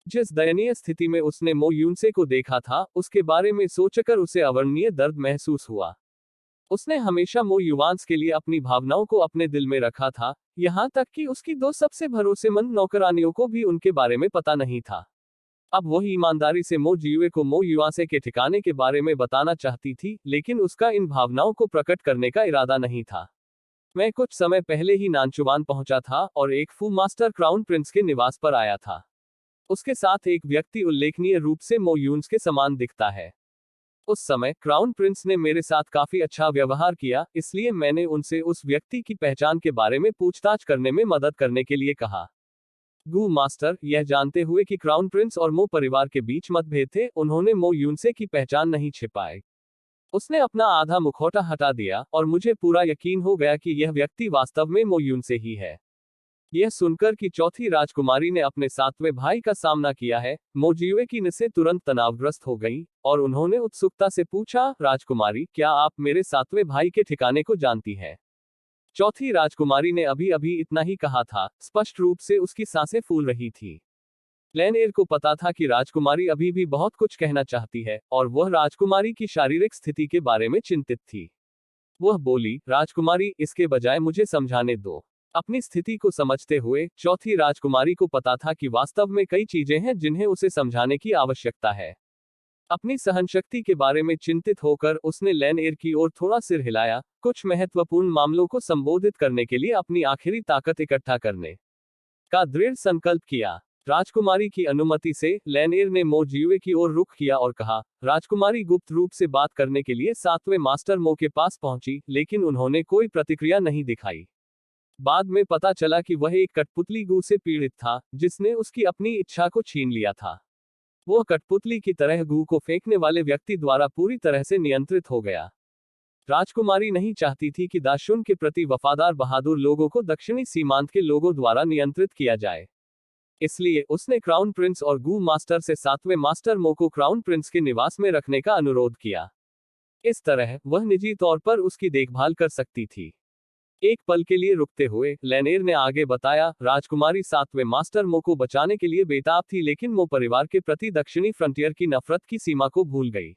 जिस दयनीय स्थिति में उसने मो यूनसे को देखा था, उसके बारे में सोचकर उसे अवर्णनीय दर्द महसूस हुआ। उसने हमेशा मो युवांस के लिए अपनी भावनाओं को अपने दिल में रखा था, यहाँ तक कि उसकी 2 सबसे भरोसेमंद नौकरानियों को भी उनके बारे में पता नहीं था। अब वही ईमानदारी से मो जिवे को मो युआसे के ठिकाने के बारे में बताना चाहती थी, लेकिन उसका इन भावनाओं को प्रकट करने का इरादा नहीं था। मैं कुछ समय पहले ही नानचुवान पहुंचा था और एक फू मास्टर क्राउन प्रिंस के निवास पर आया था। उसके साथ एक व्यक्ति उल्लेखनीय रूप से मो यून्स के समान दिखता है। उस समय क्राउन प्रिंस ने मेरे साथ काफी अच्छा व्यवहार किया, इसलिए मैंने उनसे उस व्यक्ति की पहचान के बारे में पूछताछ करने में मदद करने के लिए कहा। गू मास्टर, यह जानते हुए कि क्राउन प्रिंस और मो परिवार के बीच मतभेद थे, उन्होंने मो यूनसे की पहचान नहीं छिपाई। उसने अपना आधा मुखौटा हटा दिया और मुझे पूरा यकीन हो गया कि यह व्यक्ति वास्तव में मो यूनसे ही है। यह सुनकर कि चौथी राजकुमारी ने अपने सातवें भाई का सामना किया है, मोजियुए की नसें तुरंत तनावग्रस्त हो गईं, और उन्होंने उत्सुकता से पूछा, राजकुमारी, क्या आप मेरे सातवें भाई के ठिकाने को जानती हैं? चौथी राजकुमारी ने अभी अभी इतना ही कहा था, स्पष्ट रूप से उसकी सांसें फूल रही थी। लेनेर को पता था कि राजकुमारी अभी भी बहुत कुछ कहना चाहती है, और वह राजकुमारी की शारीरिक स्थिति के बारे में चिंतित थी। वह बोली, राजकुमारी, इसके बजाय मुझे समझाने दो। अपनी स्थिति को समझते हुए चौथी राजकुमारी को पता था कि वास्तव में कई चीजें हैं जिन्हें उसे समझाने की आवश्यकता है। अपनी सहनशक्ति के बारे में चिंतित होकर उसने लेनेर की ओर थोड़ा सिर हिलाया, कुछ महत्वपूर्ण मामलों को संबोधित करने के लिए अपनी आखिरी ताकत इकट्ठा करने का दृढ़ संकल्प किया। राजकुमारी की अनुमति से लेनेर ने मोजियुए की ओर रुख किया और कहा, राजकुमारी गुप्त रूप से बात करने के लिए सातवें मास्टर मो के पास पहुंची, लेकिन उन्होंने कोई प्रतिक्रिया नहीं दिखाई। बाद में पता चला कि वह एक कठपुतली गू से पीड़ित था, जिसने उसकी अपनी इच्छा को छीन लिया था। वह कठपुतली की तरह गू को फेंकने वाले व्यक्ति द्वारा पूरी तरह से नियंत्रित हो गया। राजकुमारी नहीं चाहती थी कि दाशुन के प्रति वफादार बहादुर लोगों को दक्षिणी सीमांत के लोगों द्वारा नियंत्रित किया जाए। इसलिए उसने क्राउन प्रिंस और गू मास्टर से सातवें मास्टर मो को क्राउन प्रिंस के निवास में रखने का अनुरोध किया। इस तरह वह निजी तौर पर उसकी देखभाल कर सकती थी। एक पल के लिए रुकते हुए लेनेर ने आगे बताया, राजकुमारी सातवें मास्टर मो को बचाने के लिए बेताब थी, लेकिन मो परिवार के प्रति दक्षिणी फ्रंटियर की नफरत की सीमा को भूल गई।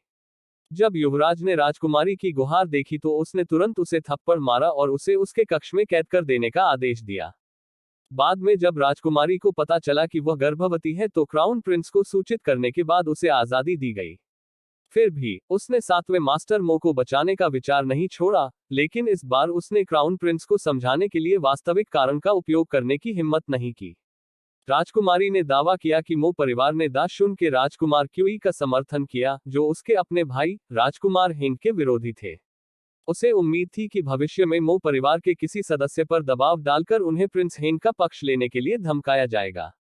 जब युवराज ने राजकुमारी की गुहार देखी तो उसने तुरंत उसे थप्पड़ मारा और उसे उसके कक्ष में कैद कर देने का आदेश दिया। बाद में जब राजकुमारी को पता चला कि वह गर्भवती है तो क्राउन प्रिंस को सूचित करने के बाद उसे आजादी दी गई। फिर भी उसने सातवें मास्टर मो को बचाने का विचार नहीं छोड़ा, लेकिन इस बार उसने क्राउन प्रिंस को समझाने के लिए वास्तविक कारण का उपयोग करने की हिम्मत नहीं की। राजकुमारी ने दावा किया कि मो परिवार ने दाशुन के राजकुमार क्यूई का समर्थन किया, जो उसके अपने भाई राजकुमार हेंग के विरोधी थे। उसे उम्मीद थी कि भविष्य में मो परिवार के किसी सदस्य पर दबाव डालकर उन्हें प्रिंस हेंग का पक्ष लेने के लिए धमकाया जाएगा।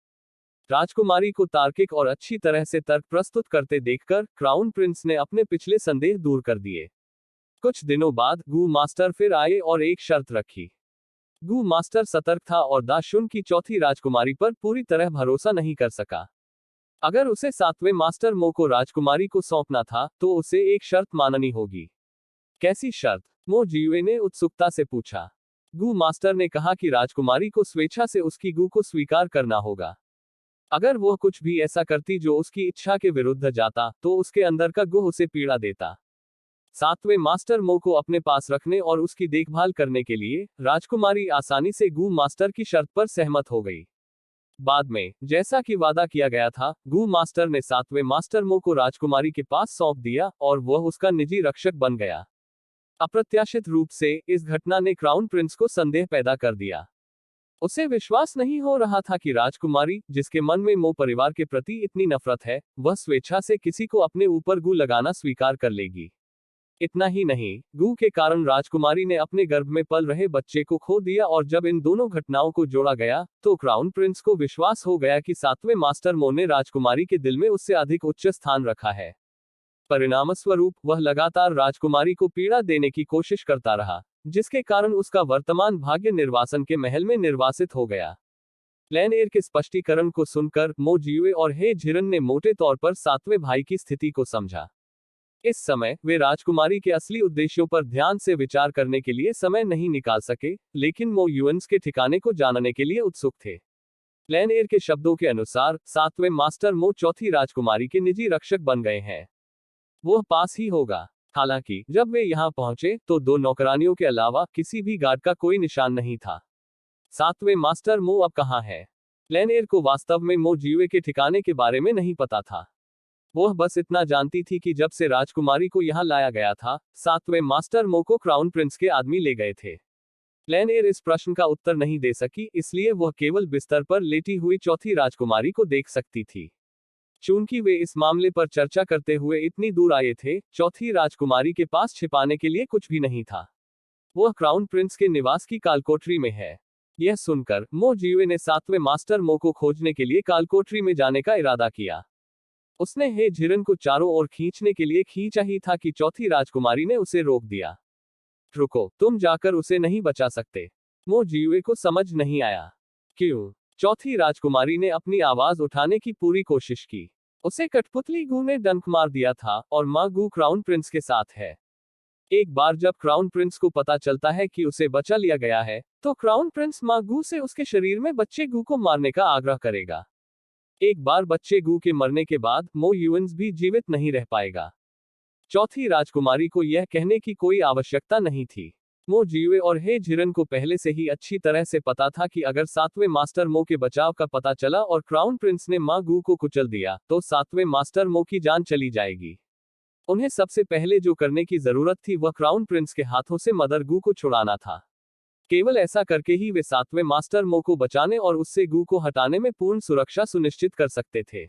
राजकुमारी को तार्किक और अच्छी तरह से तर्क प्रस्तुत करते देखकर क्राउन प्रिंस ने अपने पिछले संदेह दूर कर दिए। कुछ दिनों बाद गू मास्टर फिर आए और एक शर्त रखी। गू मास्टर सतर्क था और दाशुन की चौथी राजकुमारी पर पूरी तरह भरोसा नहीं कर सका। अगर उसे सातवें मास्टर मो को राजकुमारी को सौंपना था तो उसे एक शर्त माननी होगी। कैसी शर्त? मो जियुए ने उत्सुकता से पूछा। गू मास्टर ने कहा कि राजकुमारी को स्वेच्छा से उसकी गू को स्वीकार करना होगा। अगर वह कुछ भी ऐसा करती जो उसकी इच्छा के विरुद्ध जाता, तो उसके अंदर का गुह उसे पीड़ा देता। सातवें मास्टर मो को अपने पास रखने और उसकी देखभाल करने के लिए राजकुमारी आसानी से गू मास्टर की शर्त पर सहमत हो गई। बाद में, जैसा कि वादा किया गया था, गू मास्टर ने सातवें मास्टर मो को राजकुमारी के पास सौंप दिया और वह उसका निजी रक्षक बन गया। अप्रत्याशित रूप से इस घटना ने क्राउन प्रिंस को संदेह पैदा कर दिया। उसे विश्वास नहीं हो रहा था कि राजकुमारी, जिसके मन में मो परिवार के प्रति इतनी नफरत है, वह स्वेच्छा से किसी को अपने ऊपर गू लगाना स्वीकार कर लेगी। इतना ही नहीं, गू के कारण राजकुमारी ने अपने गर्भ में पल रहे बच्चे को खो दिया, और जब इन दोनों घटनाओं को जोड़ा गया तो क्राउन प्रिंस को विश्वास हो गया कि सातवें मास्टर मो ने राजकुमारी के दिल में उससे अधिक उच्च स्थान रखा है। परिणामस्वरूप वह लगातार राजकुमारी को पीड़ा देने की कोशिश करता रहा, जिसके कारण उसका वर्तमान भाग्य निर्वासन के महल में निर्वासित हो गया। लेनेर के स्पष्टीकरण को सुनकर मो जियुए और हे झिरन ने मोटे तौर पर सातवें भाई की स्थिति को समझा। इस समय वे राजकुमारी के असली उद्देश्यों पर ध्यान से विचार करने के लिए समय नहीं निकाल सके, लेकिन मो युएन्स के ठिकाने को जानने के लिए उत्सुक थे। लेनेर के शब्दों के अनुसार सातवें मास्टर मो चौथी राजकुमारी के निजी रक्षक बन गए हैं। वह पास ही होगा। हालांकि जब वे यहां पहुंचे तो दो नौकरानियों के अलावा किसी भी गार्ड का कोई निशान नहीं था। सातवें मास्टर मो अब कहां है? लेनेर को वास्तव में मो जियुए के ठिकाने के बारे में नहीं पता था। वह बस इतना जानती थी कि जब से राजकुमारी को यहां लाया गया था, सातवें मास्टर मो को क्राउन प्रिंस के आदमी ले गए थे। लेनेर इस प्रश्न का उत्तर नहीं दे सकी, इसलिए वह केवल बिस्तर पर लेटी हुई चौथी राजकुमारी को देख सकती थी। चूंकि वे इस मामले पर चर्चा करते हुए इतनी दूर आए थे, चौथी राजकुमारी के पास छिपाने के लिए कुछ भी नहीं था। वह क्राउन प्रिंस के निवास की कालकोठरी में है। यह सुनकर मो जियुए ने 7वें मास्टर मो को खोजने के लिए कालकोठरी में जाने का इरादा किया। उसने हे झिरन को चारों ओर खींचने के लिए खींचा ही था कि चौथी राजकुमारी ने उसे रोक दिया। रुको, तुम जाकर उसे नहीं बचा सकते। मो जियुए को समझ नहीं आया। क्यों? चौथी राजकुमारी ने अपनी आवाज उठाने की पूरी कोशिश की। उसे कठपुतली गू ने डंक मार दिया था और माँ गू क्राउन प्रिंस के साथ है। एक बार जब क्राउन प्रिंस को पता चलता है कि उसे बचा लिया गया है, तो क्राउन प्रिंस माँ गू से उसके शरीर में बच्चे गू को मारने का आग्रह करेगा। एक बार बच्चे गू के मरने के बाद मो युएन्स भी जीवित नहीं रह पाएगा। चौथी राजकुमारी को यह कहने की कोई आवश्यकता नहीं थी। मो जियुए और हे झिरन को पहले से ही अच्छी तरह से पता था कि अगर 7वें मास्टर मो के बचाव का पता चला और क्राउन प्रिंस ने माँ गू को कुचल दिया, तो 7वें मास्टर मो की जान चली जाएगी। उन्हें सबसे पहले जो करने की जरूरत थी वह क्राउन प्रिंस के हाथों से मदर गू को छुड़ाना था। केवल ऐसा करके ही वे 7वें मास्टर मो को बचाने और उससे गू को हटाने में पूर्ण सुरक्षा सुनिश्चित कर सकते थे।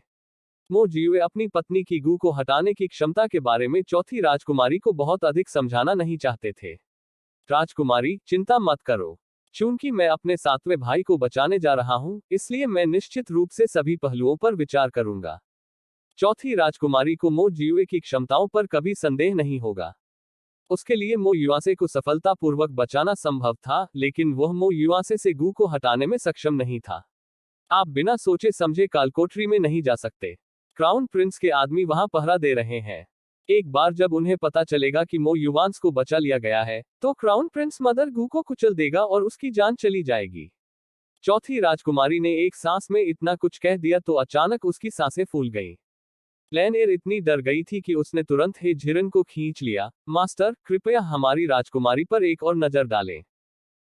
मो जियुए अपनी पत्नी की गू को हटाने की क्षमता के बारे में चौथी राजकुमारी को बहुत अधिक समझाना नहीं चाहते थे। राजकुमारी, चिंता मत करो। चूंकि मैं अपने 7वें भाई को बचाने जा रहा हूं, इसलिए मैं निश्चित रूप से सभी पहलुओं पर विचार करूंगा। चौथी राजकुमारी को मो जियुए की क्षमताओं पर कभी संदेह नहीं होगा। उसके लिए मो युआसे को सफलतापूर्वक बचाना संभव था, लेकिन वह मो युआसे से गू को हटाने में सक्षम नहीं था। आप बिना सोचे समझे कालकोठरी में नहीं जा सकते। क्राउन प्रिंस के आदमी वहां पहरा दे रहे हैं। एक बार जब उन्हें पता चलेगा कि मो युवांस को बचा लिया गया है, तो क्राउन प्रिंस मदर गू को कुचल देगा और उसकी जान चली जाएगी। चौथी राजकुमारी ने एक सांस में इतना कुछ कह दिया तो अचानक उसकी सांसें फूल गईं। लैनएर इतनी डर गई थी कि उसने तुरंत हे झिरन को खींच लिया। मास्टर, कृपया हमारी राजकुमारी पर एक और नजर डालें।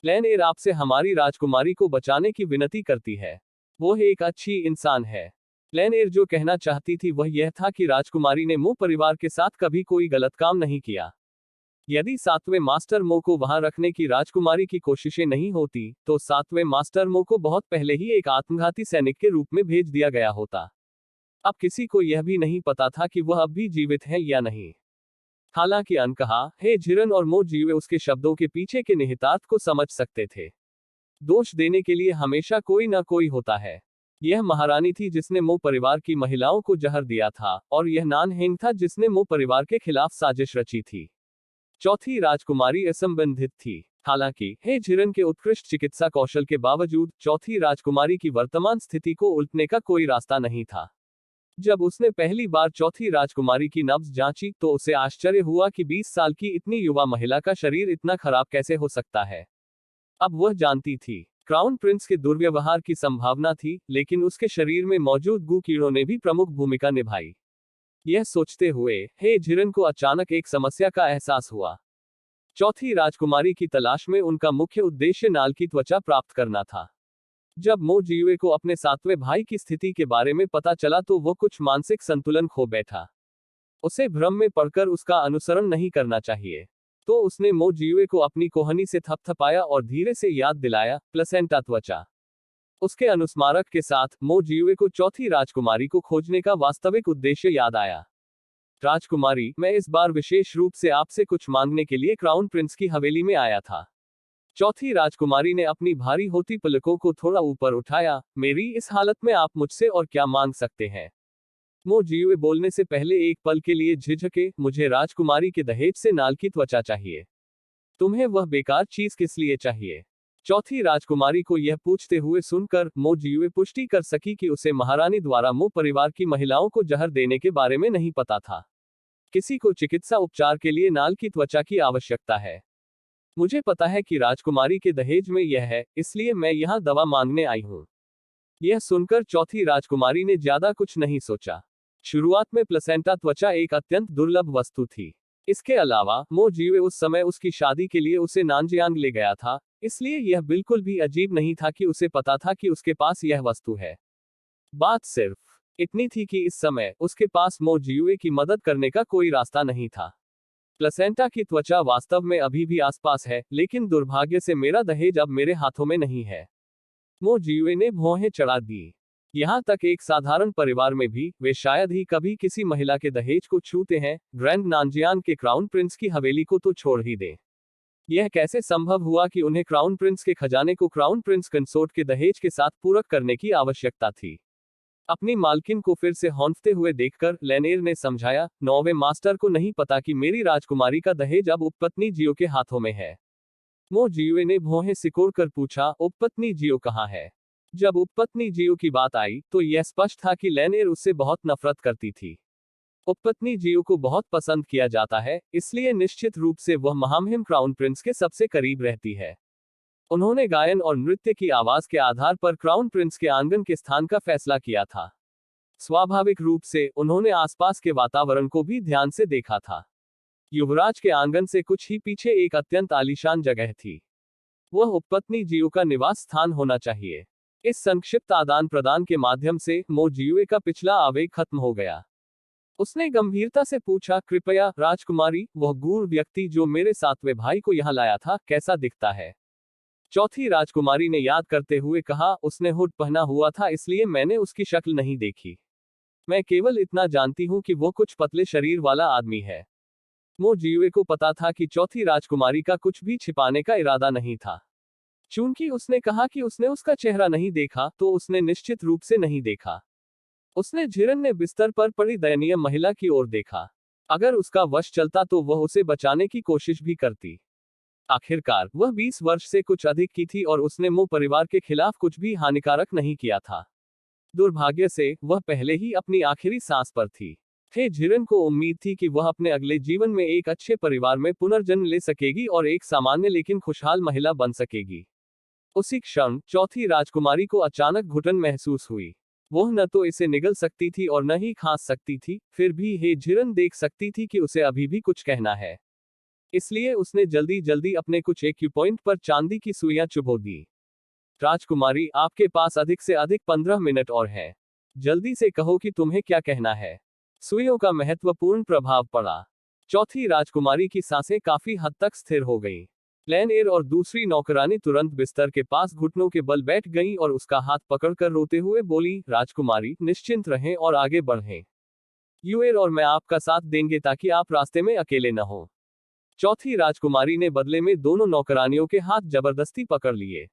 लैनएर आपसे हमारी राजकुमारी को बचाने की विनती करती है। वो एक अच्छी इंसान है। लैनएर जो कहना चाहती थी वह यह था कि राजकुमारी ने मो परिवार के साथ कभी कोई गलत काम नहीं किया। यदि 7वें मास्टर मो को वहां रखने की राजकुमारी की कोशिशें नहीं होती, तो 7वें मास्टर मो को बहुत पहले ही एक आत्मघाती सैनिक के रूप में भेज दिया गया होता। अब किसी को यह भी नहीं पता था कि वह अब भी जीवित है या नहीं। हालांकि अनकहा हे झिरन और मो जियुए उसके शब्दों के पीछे के निहितार्थ को समझ सकते थे। दोष देने के लिए हमेशा कोई ना कोई होता है। यह महारानी थी जिसने मो परिवार की महिलाओं को जहर दिया था, और यह नान हेंग था जिसने मो परिवार के खिलाफ साजिश रची थी। चौथी राजकुमारी असंबंधित थी। हालांकि हे झिरन के उत्कृष्ट चिकित्सा कौशल के बावजूद चौथी राजकुमारी की वर्तमान स्थिति को उलटने का कोई रास्ता नहीं था। जब उसने पहली बार चौथी राजकुमारी की नब्ज जांची, तो उसे आश्चर्य हुआ कि 20 साल की इतनी युवा महिला का शरीर इतना खराब कैसे हो सकता है। अब वह जानती थी, क्राउन प्रिंस के दुर्व्यवहार की संभावना थी, लेकिन उसके शरीर में मौजूद गू कीड़ों ने भी प्रमुख भूमिका निभाई। यह सोचते हुए हे झिरन को अचानक एक समस्या का एहसास हुआ। चौथी राजकुमारी की तलाश में उनका मुख्य उद्देश्य नाल की त्वचा प्राप्त करना था। जब मो जियुए को अपने 7वें भाई की स्थिति के बारे में पता चला तो वो कुछ मानसिक संतुलन खो बैठा। उसे भ्रम में पड़कर उसका अनुसरण नहीं करना चाहिए। तो उसने मो जियुए को अपनी कोहनी से थपथपाया और धीरे से याद दिलाया, प्लेसेंटा त्वचा। उसके अनुस्मारक के साथ मो जियुए को चौथी राजकुमारी को खोजने का वास्तविक उद्देश्य याद आया। राजकुमारी, मैं इस बार विशेष रूप से आपसे कुछ मांगने के लिए क्राउन प्रिंस की हवेली में आया था। चौथी राजकुमारी ने अपनी भारी होती पलकों को थोड़ा ऊपर उठाया। मेरी इस हालत में आप मुझसे और क्या मांग सकते हैं? मो जियुए बोलने से पहले एक पल के लिए झिझके। मुझे राजकुमारी के दहेज से नाल की त्वचा चाहिए। तुम्हें वह बेकार चीज किस लिए चाहिए? चौथी राजकुमारी को यह पूछते हुए सुनकर मो जियुए पुष्टि कर सकी कि उसे महारानी द्वारा मो परिवार की महिलाओं को जहर देने के बारे में नहीं पता था। किसी को चिकित्सा उपचार के लिए नाल की त्वचा की आवश्यकता है। मुझे पता है कि राजकुमारी के दहेज में यह है, इसलिए मैं यहाँ दवा मांगने आई हूँ। यह सुनकर चौथी राजकुमारी ने ज्यादा कुछ नहीं सोचा। शुरुआत में प्लेसेंटा त्वचा एक अत्यंत दुर्लभ वस्तु थी। इसके अलावा मो जियुए उस समय उसकी शादी के लिए उसे नानजियांग ले गया था, इसलिए यह बिल्कुल भी अजीब नहीं था कि उसे पता था कि उसके पास यह वस्तु है। बात सिर्फ इतनी थी कि इस समय उसके पास मो जियुए की मदद करने का कोई रास्ता नहीं था। प्लेसेंटा की त्वचा वास्तव में अभी भी आसपास है, लेकिन दुर्भाग्य से मेरा दहेज अब मेरे हाथों में नहीं है। मो जियुए ने भौहें चढ़ा दी। यहाँ तक एक साधारण परिवार में भी वे शायद ही कभी किसी महिला के दहेज को छूते हैं, ग्रैंड नानजियान के क्राउन प्रिंस की हवेली को तो छोड़ ही दें। यह कैसे संभव हुआ कि उन्हें क्राउन प्रिंस के खजाने को क्राउन प्रिंस कंसोर्ट के दहेज के साथ पूरक करने की आवश्यकता थी। अपनी मालकिन को फिर से हौंफते हुए देखकर लेनेर ने समझाया, नौवे मास्टर को नहीं पता कि मेरी राजकुमारी का दहेज अब उपपत्नी जियो के हाथों में है। मो जियो ने भौहें सिकोड़ कर पूछा, उपपत्नी जियो कहाँ है? जब उपपत्नी जियो की बात आई तो यह स्पष्ट था कि लेनेर उससे बहुत नफरत करती थी। उपपत्नी जियो को बहुत पसंद किया जाता है, इसलिए निश्चित रूप से वह महामहिम क्राउन प्रिंस के सबसे करीब रहती है। उन्होंने गायन और नृत्य की आवाज के आधार पर क्राउन प्रिंस के आंगन के स्थान का फैसला किया था। स्वाभाविक रूप से उन्होंने आसपास के वातावरण को भी ध्यान से देखा था। युवराज के आंगन से कुछ ही पीछे एक अत्यंत आलीशान जगह थी। वह उपपत्नी जियो का निवास स्थान होना चाहिए। इस संक्षिप्त आदान प्रदान के माध्यम से मो जियो का पिछला आवेग खत्म हो गया। उसने गंभीरता से पूछा, कृपया राजकुमारी, वह गूढ़ व्यक्ति जो मेरे सातवें भाई को यहाँ लाया था, कैसा दिखता है? चौथी राजकुमारी ने याद करते हुए कहा, उसने हुड पहना हुआ था इसलिए मैंने उसकी शक्ल नहीं देखी। मैं केवल इतना जानती हूँ कि वो कुछ पतले शरीर वाला आदमी है। मो जियो को पता था कि चौथी राजकुमारी का कुछ भी छिपाने का इरादा नहीं था। चूंकि उसने कहा कि उसने उसका चेहरा नहीं देखा, तो उसने निश्चित रूप से नहीं देखा। उसने झिरन ने बिस्तर पर पड़ी दयनीय महिला की ओर देखा। अगर उसका वश चलता तो वह उसे बचाने की कोशिश भी करती। आखिरकार वह 20 वर्ष से कुछ अधिक की थी और उसने मो परिवार के खिलाफ कुछ भी हानिकारक नहीं किया था। दुर्भाग्य से वह पहले ही अपनी आखिरी सांस पर थी। झिरन को उम्मीद थी कि वह अपने अगले जीवन में एक अच्छे परिवार में पुनर्जन्म ले सकेगी और एक सामान्य लेकिन खुशहाल महिला बन सकेगी। उसी क्षण चौथी राजकुमारी को अचानक घुटन महसूस हुई। वह न तो इसे निगल सकती थी और न ही खांस सकती थी, फिर भी झिरन देख सकती थी कि उसे अभी भी कुछ कहना है। इसलिए उसने जल्दी जल्दी अपने कुछ एक्यूपॉइंट पर चांदी की सुइयां चुभो दी। राजकुमारी, आपके पास अधिक से अधिक 15 मिनट और हैं। जल्दी से कहो कि तुम्हें क्या कहना है। सुइयों का महत्वपूर्ण प्रभाव पड़ा। चौथी राजकुमारी की सांसें काफी हद तक स्थिर हो गईं। लेनेर और दूसरी नौकरानी तुरंत बिस्तर के पास घुटनों के बल बैठ गईं और उसका हाथ पकड़कर रोते हुए बोली, राजकुमारी, निश्चिंत रहें और आगे बढ़ें। यूएर और मैं आपका साथ देंगे ताकि आप रास्ते में अकेले न हो। चौथी राजकुमारी ने बदले में दोनों नौकरानियों के हाथ जबरदस्ती पकड़ लिए।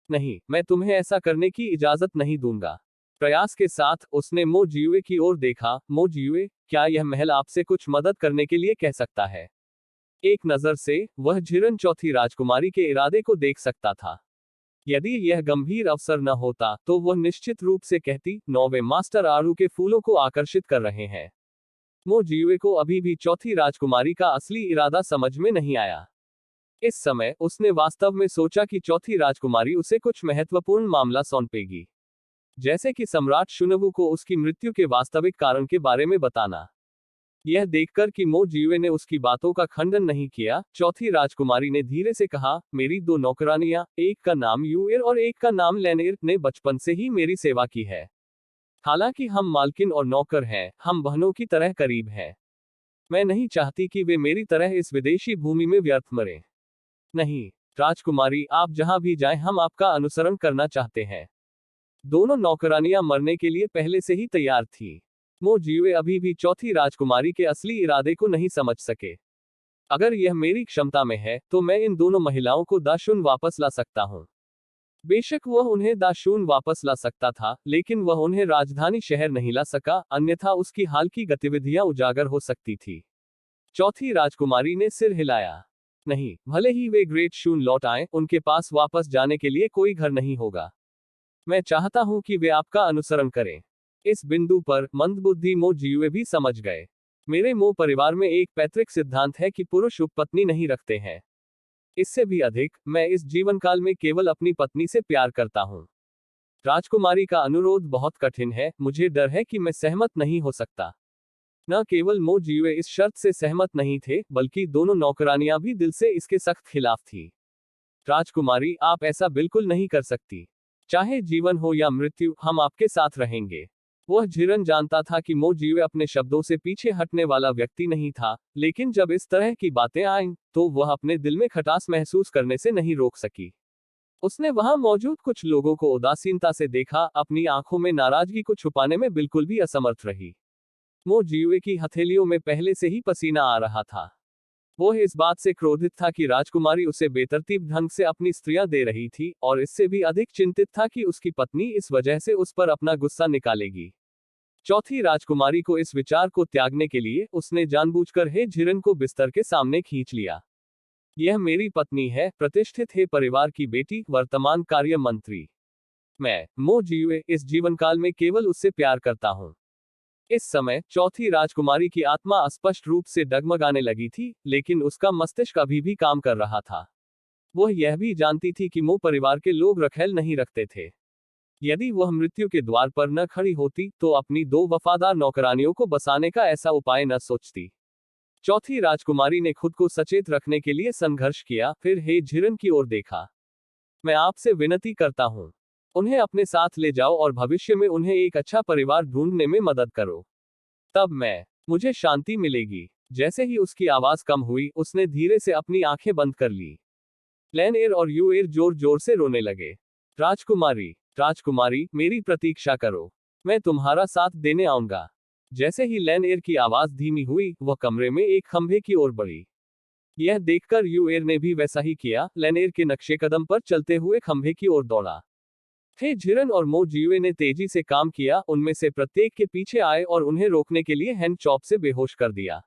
नहीं, मैं तुम्हें ऐसा करने की इजाजत नहीं दूंगा। प्रयास के साथ उसने मो जियो की ओर देखा। मो जियो, क्या यह महल आपसे कुछ मदद करने के लिए कह सकता है? एक नजर से वह झिरन चौथी राजकुमारी के इरादे को देख सकता था। यदि यह गंभीर अवसर न होता तो वह निश्चित रूप से कहती, नौवे मास्टर आड़ू के फूलों को आकर्षित कर रहे हैं। मो जियो को अभी भी चौथी राजकुमारी का असली इरादा समझ में नहीं आया। इस समय उसने वास्तव में सोचा कि चौथी राजकुमारी उसे कुछ महत्वपूर्ण मामला सौंपेगी, जैसे कि सम्राट शुनवू को उसकी मृत्यु के वास्तविक कारण के बारे में बताना। यह देखकर कि मो जियो ने उसकी बातों का खंडन नहीं किया, चौथी राजकुमारी ने धीरे से कहा, मेरी दो नौकरानियां, एक का नाम यूएर और एक का नाम लेनेर, ने बचपन से ही मेरी सेवा की है। हालांकि हम मालकिन और नौकर हैं, हम बहनों की तरह करीब हैं। मैं नहीं चाहती कि वे मेरी तरह इस विदेशी भूमि में व्यर्थ मरें। नहीं राजकुमारी, आप जहां भी जाएं हम आपका अनुसरण करना चाहते हैं। दोनों नौकरानियां मरने के लिए पहले से ही तैयार थी। मो जियो अभी भी चौथी राजकुमारी के असली इरादे को नहीं समझ सके। अगर यह मेरी क्षमता में है तो मैं इन दोनों महिलाओं को दाशून वापस ला सकता हूं। बेशक वह उन्हें दाशून वापस ला सकता था, लेकिन वह उन्हें राजधानी शहर नहीं ला सका, अन्यथा उसकी हाल की गतिविधियां उजागर हो सकती थी। चौथी राजकुमारी ने सिर हिलाया। नहीं, भले ही वे ग्रेट शून लौट आए, उनके पास वापस जाने के लिए कोई घर नहीं होगा। मैं चाहता हूं कि वे आपका अनुसरण करें। इस बिंदु पर मंदबुद्धि मो जियो भी समझ गए। मेरे मो परिवार में एक पैतृक सिद्धांत है कि पुरुष उपपत्नी नहीं रखते हैं। इससे भी अधिक, मैं इस जीवन काल में केवल अपनी पत्नी से प्यार करता हूं। राजकुमारी का अनुरोध बहुत कठिन है, मुझे डर है कि मैं सहमत नहीं हो सकता। न केवल मो जियो इस शर्त से सहमत नहीं थे, बल्कि दोनों नौकरानियां भी दिल से इसके सख्त खिलाफ थी। राजकुमारी, आप ऐसा बिल्कुल नहीं कर सकती। चाहे जीवन हो या मृत्यु, हम आपके साथ रहेंगे। वह झिरन जानता था कि मो जियो अपने शब्दों से पीछे हटने वाला व्यक्ति नहीं था, लेकिन जब इस तरह की बातें आईं, तो वह अपने दिल में खटास महसूस करने से नहीं रोक सकी। उसने वहां मौजूद कुछ लोगों को उदासीनता से देखा, अपनी आंखों में नाराजगी को छुपाने में बिल्कुल भी असमर्थ रही। मो जियो की हथेलियों में पहले से ही पसीना आ रहा था। वो इस बात से क्रोधित था कि राजकुमारी उसे बेतरतीब ढंग से अपनी स्त्रियां दे रही थी, और इससे भी अधिक चिंतित था कि उसकी पत्नी इस वजह से उस पर अपना गुस्सा निकालेगी। चौथी राजकुमारी को इस विचार को त्यागने के लिए उसने जानबूझकर हे झिरन को बिस्तर के सामने खींच लिया। यह मेरी पत्नी है, प्रतिष्ठित है परिवार की बेटी, वर्तमान कार्य मंत्री। मैं मो जियुए इस जीवन काल में केवल उससे प्यार करता हूँ। इस समय चौथी राजकुमारी की आत्मा स्पष्ट रूप से डगमगाने लगी थी, लेकिन उसका मस्तिष्क अभी भी काम कर रहा था। वह यह भी जानती थी कि मो परिवार के लोग रखेल नहीं रखते थे। यदि वह मृत्यु के द्वार पर न खड़ी होती तो अपनी 2 वफादार नौकरानियों को बसाने का ऐसा उपाय न सोचती। चौथी राजकुमारी ने खुद को सचेत रखने के लिए संघर्ष किया, फिर हे झिरन की ओर देखा। मैं आपसे विनती करता हूँ, उन्हें अपने साथ ले जाओ और भविष्य में उन्हें एक अच्छा परिवार ढूंढने में मदद करो। तब मुझे शांति मिलेगी। जैसे ही उसकी आवाज कम हुई, उसने धीरे से अपनी आंखें बंद कर ली। लैन एर और यू एर जोर जोर से रोने लगे। राजकुमारी, राजकुमारी, मेरी प्रतीक्षा करो, मैं तुम्हारा साथ देने आऊंगा। जैसे ही लैन एर की आवाज धीमी हुई, वह कमरे में एक खंभे की ओर बढ़ी। यह देखकर यू एर ने भी वैसा ही किया, लैन एर के नक्शे कदम पर चलते हुए खंभे की ओर दौड़ा। हे झिरन और मो जियुए ने तेजी से काम किया, उनमें से प्रत्येक के पीछे आए और उन्हें रोकने के लिए हैंड चॉप से बेहोश कर दिया।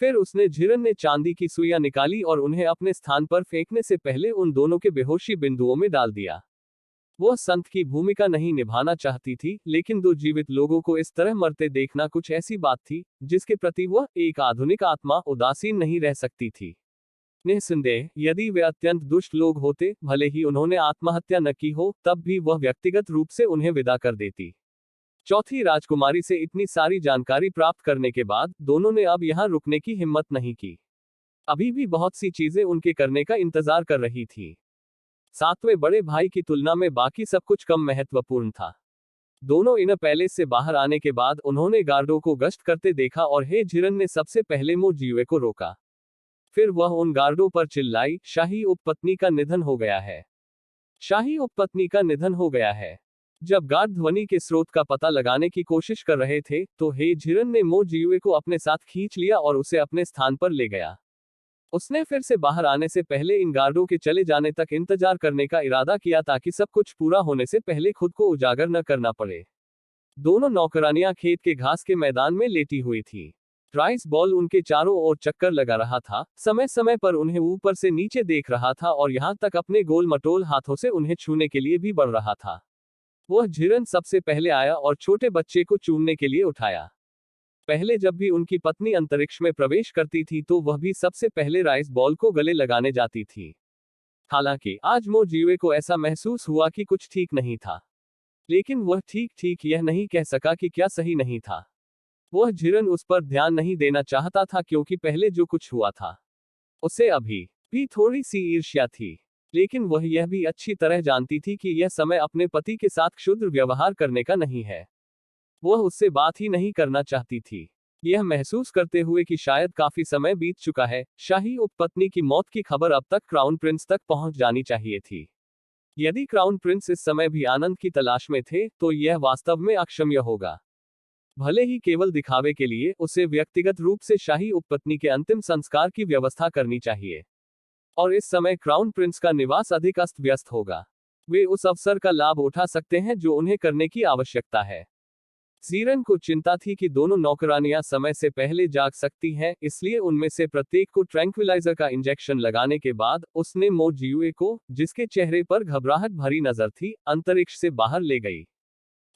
फिर उसने झिरन ने चांदी की सुइयां निकाली और उन्हें अपने स्थान पर फेंकने से पहले उन दोनों के बेहोशी बिंदुओं में डाल दिया। वह संत की भूमिका नहीं निभाना चाहती थी, लेकिन 2 जीवित लोगों को इस तरह मरते देखना कुछ ऐसी बात थी जिसके प्रति वह, एक आधुनिक आत्मा, उदासीन नहीं रह सकती थी। निस्संदेह, यदि वे अत्यंत दुष्ट लोग होते, भले ही उन्होंने आत्महत्या न की हो, तब भी वह व्यक्तिगत रूप से उन्हें विदा कर देती। चौथी राजकुमारी से इतनी सारी जानकारी प्राप्त करने के बाद दोनों ने अब यहां रुकने की हिम्मत नहीं की। अभी भी बहुत सी चीजें उनके करने का इंतजार कर रही थी। 7वें बड़े भाई की तुलना में बाकी सब कुछ कम महत्वपूर्ण था। दोनों इन पैलेस से बाहर आने के बाद उन्होंने गार्डों को गश्त करते देखा और हे झिरन ने सबसे पहले मो जियुए को रोका। फिर वह उन गार्डों पर चिल्लाई, शाही उपपत्नी का निधन हो गया है। शाही उपपत्नी का निधन हो गया है। जब गार्ड ध्वनि के स्रोत का पता लगाने की कोशिश कर रहे थे, तो हे झिरन ने मो जियुए को अपने साथ खींच लिया और उसे अपने स्थान पर ले गया। उसने फिर से बाहर आने से पहले इन गार्डों के चले जाने तक इंतजार करने का इरादा किया ताकि सब कुछ पूरा होने से पहले खुद को उजागर न करना पड़े। दोनों नौकरानियां खेत के घास के मैदान में लेटी हुई थी। राइस बॉल उनके चारों ओर चक्कर लगा रहा था, समय समय पर उन्हें ऊपर से नीचे देख रहा था और यहां तक अपने गोल मटोल हाथों से उन्हें छूने के लिए भी बढ़ रहा था। वह झिरन सबसे पहले आया और छोटे बच्चे को चूमने के लिए उठाया। पहले जब भी उनकी पत्नी अंतरिक्ष में प्रवेश करती थी तो वह भी सबसे पहले राइस बॉल को गले लगाने जाती थी। हालांकि आज मो जियुए को ऐसा महसूस हुआ कि कुछ ठीक नहीं था, लेकिन वह ठीक यह नहीं कह सका कि क्या सही नहीं था। वह झिरन उस पर ध्यान नहीं देना चाहता था क्योंकि पहले जो कुछ हुआ था उसे अभी भी थोड़ी सी ईर्ष्या थी, लेकिन वह यह भी अच्छी तरह जानती थी कि यह समय अपने पति के साथ क्षुद्र व्यवहार करने का नहीं है। वह उससे बात ही नहीं करना चाहती थी, यह महसूस करते हुए कि शायद काफी समय बीत चुका है। शाही उपपत्नी की मौत की खबर अब तक क्राउन प्रिंस तक पहुंच जानी चाहिए थी। यदि क्राउन प्रिंस इस समय भी आनंद की तलाश में थे तो यह वास्तव में अक्षम्य होगा। भले ही केवल दिखावे के लिए, उसे व्यक्तिगत रूप से शाही उपपत्नी के अंतिम संस्कार की व्यवस्था करनी चाहिए। और इस समय क्राउन प्रिंस का निवास अधिक अस्त व्यस्त होगा। वे उस अवसर का लाभ उठा सकते हैं जो उन्हें करने की आवश्यकता है। जीरन को चिंता थी कि दोनों नौकरानियां समय से पहले जाग सकती हैं, इसलिए उनमें से प्रत्येक को ट्रैंक्विलाइजर का इंजेक्शन लगाने के बाद उसने मो जियुए को, जिसके चेहरे पर घबराहट भरी नजर थी, अंतरिक्ष से बाहर ले गई।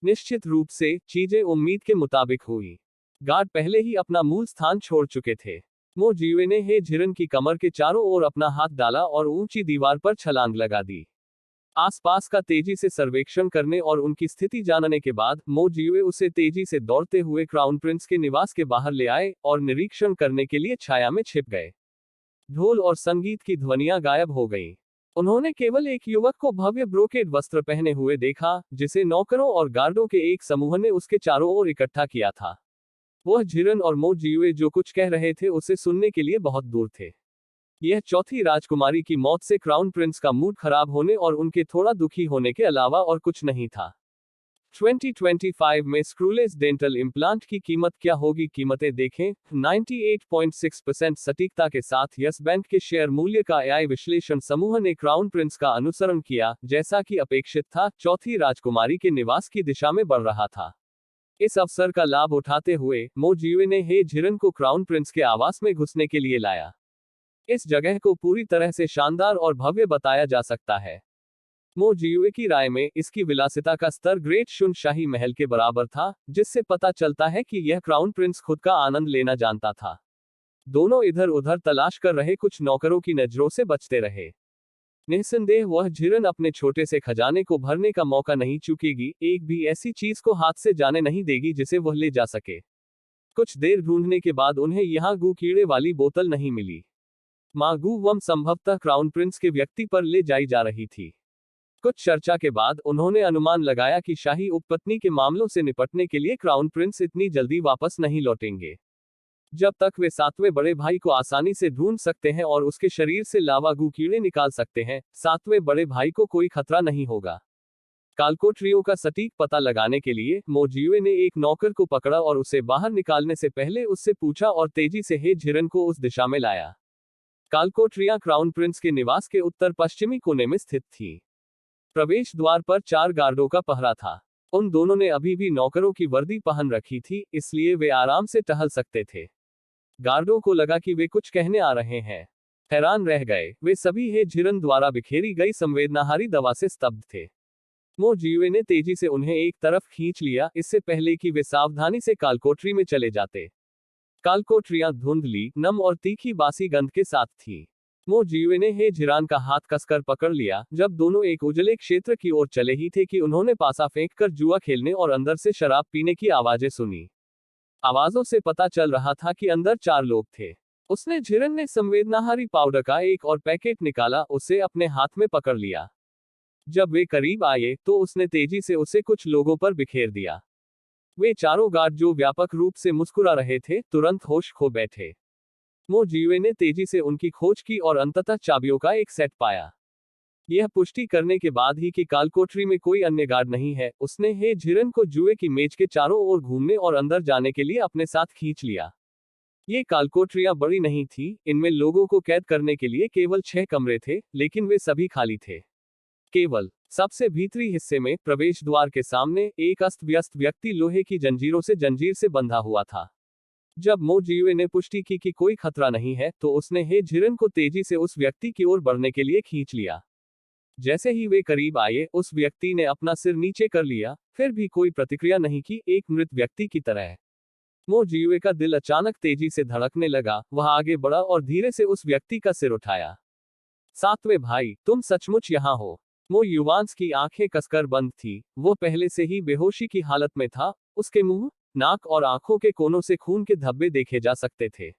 निश्चित रूप से चीजें उम्मीद के मुताबिक हुई। गार्ड पहले ही अपना मूल स्थान छोड़ चुके थे। मो जियुए ने हे झिरन की कमर के चारों ओर अपना हाथ डाला और ऊंची दीवार पर छलांग लगा दी। आसपास का तेजी से सर्वेक्षण करने और उनकी स्थिति जानने के बाद मो जियुए उसे तेजी से दौड़ते हुए क्राउन प्रिंस के निवास के बाहर ले आए और निरीक्षण करने के लिए छाया में छिप गए। ढोल और संगीत की ध्वनियां गायब हो गईं। उन्होंने केवल एक युवक को भव्य ब्रोकेड वस्त्र पहने हुए देखा, जिसे नौकरों और गार्डों के एक समूह ने उसके चारों ओर इकट्ठा किया था। वह झिरन और मो जियुए जो कुछ कह रहे थे उसे सुनने के लिए बहुत दूर थे। यह चौथी राजकुमारी की मौत से क्राउन प्रिंस का मूड खराब होने और उनके थोड़ा दुखी होने के अलावा और कुछ नहीं था। 2025 में स्क्रूलेस डेंटल इम्प्लांट की कीमत क्या होगी? कीमतें देखें। 98.6% सटीकता के साथ यस बैंक के शेयर मूल्य का एआई विश्लेषण समूह ने क्राउन प्रिंस का अनुसरण किया, जैसा कि अपेक्षित था, चौथी राजकुमारी के निवास की दिशा में बढ़ रहा था। इस अवसर का लाभ उठाते हुए मो जियुए ने हे झिरन को क्राउन प्रिंस के आवास में घुसने के लिए लाया। इस जगह को पूरी तरह से शानदार और भव्य बताया जा सकता है। मो जियुए की राय में इसकी विलासिता का स्तर ग्रेट शुन शाही महल के बराबर था, जिससे पता चलता है कि यह क्राउन प्रिंस खुद का आनंद लेना जानता था। दोनों इधर उधर तलाश कर रहे कुछ नौकरों की नजरों से बचते रहे। निस्संदेह वह झिरन अपने छोटे से खजाने को भरने का मौका नहीं चूकेगी, एक भी ऐसी चीज को हाथ से जाने नहीं देगी जिसे वह ले जा सके। कुछ देर ढूंढने के बाद उन्हें यहाँ गू कीड़े वाली बोतल नहीं मिली। माँ गू वम संभवतः क्राउन प्रिंस के व्यक्ति पर ले जाई जा रही थी। कुछ चर्चा के बाद उन्होंने अनुमान लगाया कि शाही उपपत्नी के मामलों से निपटने के लिए क्राउन प्रिंस इतनी जल्दी वापस नहीं लौटेंगे। जब तक वे सातवें बड़े भाई को आसानी से ढूंढ सकते हैं और उसके शरीर से लावा गू कीड़े निकाल सकते हैं, सातवें बड़े भाई को कोई खतरा नहीं होगा। कालकोठरियों का सटीक पता लगाने के लिए मो जियुए ने एक नौकर को पकड़ा और उसे बाहर निकालने से पहले उससे पूछा और तेजी से हे झिरन को उस दिशा में लाया। कालकोठरियां क्राउन प्रिंस के निवास के उत्तर पश्चिमी कोने में स्थित थी। प्रवेश द्वार पर 4 गार्डों का पहरा था। उन दोनों ने अभी भी नौकरों की वर्दी पहन रखी थी, इसलिए वे आराम से टहल सकते थे। गार्डों को लगा कि वे कुछ कहने आ रहे हैं। हैरान रह गए। वे सभी हे झिरन द्वारा बिखेरी गई संवेदनाहारी दवा से स्तब्ध थे। मो जियुए ने तेजी से उन्हें एक तरफ खींच लिया, इससे पहले कि वे सावधानी से कालकोठरी में चले जाते। कालकोठरियां धुंधली, नम और तीखी बासी गंध के साथ थी। मो जियुए ने हे झिरान का हाथ कसकर पकड़ लिया। जब दोनों एक उजले क्षेत्र की ओर चले ही थे कि उन्होंने पासा फेंककर जुआ खेलने और अंदर से शराब पीने की आवाजें सुनी। आवाजों से पता चल रहा था कि अंदर 4 लोग थे। उसने झिरन ने संवेदनाहारी पाउडर का एक और पैकेट निकाला, उसे अपने हाथ में पकड़ लिया। जब वे करीब आए तो उसने तेजी से उसे कुछ लोगों पर बिखेर दिया। वे चारों गार्ड जो व्यापक रूप से मुस्कुरा रहे थे, तुरंत होश खो बैठे। मो जियुए ने तेजी से उनकी खोज की और अंततः चाबियों का एक सेट पाया। यह पुष्टि करने के बाद ही कि कालकोठरी में कोई अन्य गार्ड नहीं है, उसने हे झिरन को जुए की मेज के चारों ओर घूमने और अंदर जाने के लिए अपने साथ खींच लिया। ये कालकोठरियां बड़ी नहीं थी, इनमें लोगों को कैद करने के लिए केवल 6 कमरे थे, लेकिन वे सभी खाली थे। केवल सबसे भीतरी हिस्से में, प्रवेश द्वार के सामने, एक अस्त व्यस्त व्यक्ति लोहे की जंजीरों से जंजीर से बंधा हुआ था। जब मो जियुए ने पुष्टि की कि कोई खतरा नहीं है, तो उसने हे झिरन को तेजी से उस व्यक्ति की ओर बढ़ने के लिए खींच लिया। जैसे ही वे करीब आए, उस व्यक्ति ने अपना सिर नीचे कर लिया, फिर भी कोई प्रतिक्रिया नहीं की, एक मृत व्यक्ति की तरह। मो जियुए का दिल अचानक तेजी से धड़कने लगा। वह आगे बढ़ा और धीरे से उस व्यक्ति का सिर उठाया। सातवें भाई, तुम सचमुच यहाँ हो। मो युवांस की आंखें कसकर बंद थी। वो पहले से ही बेहोशी की हालत में था। उसके मुंह, नाक और आंखों के कोनों से खून के धब्बे देखे जा सकते थे।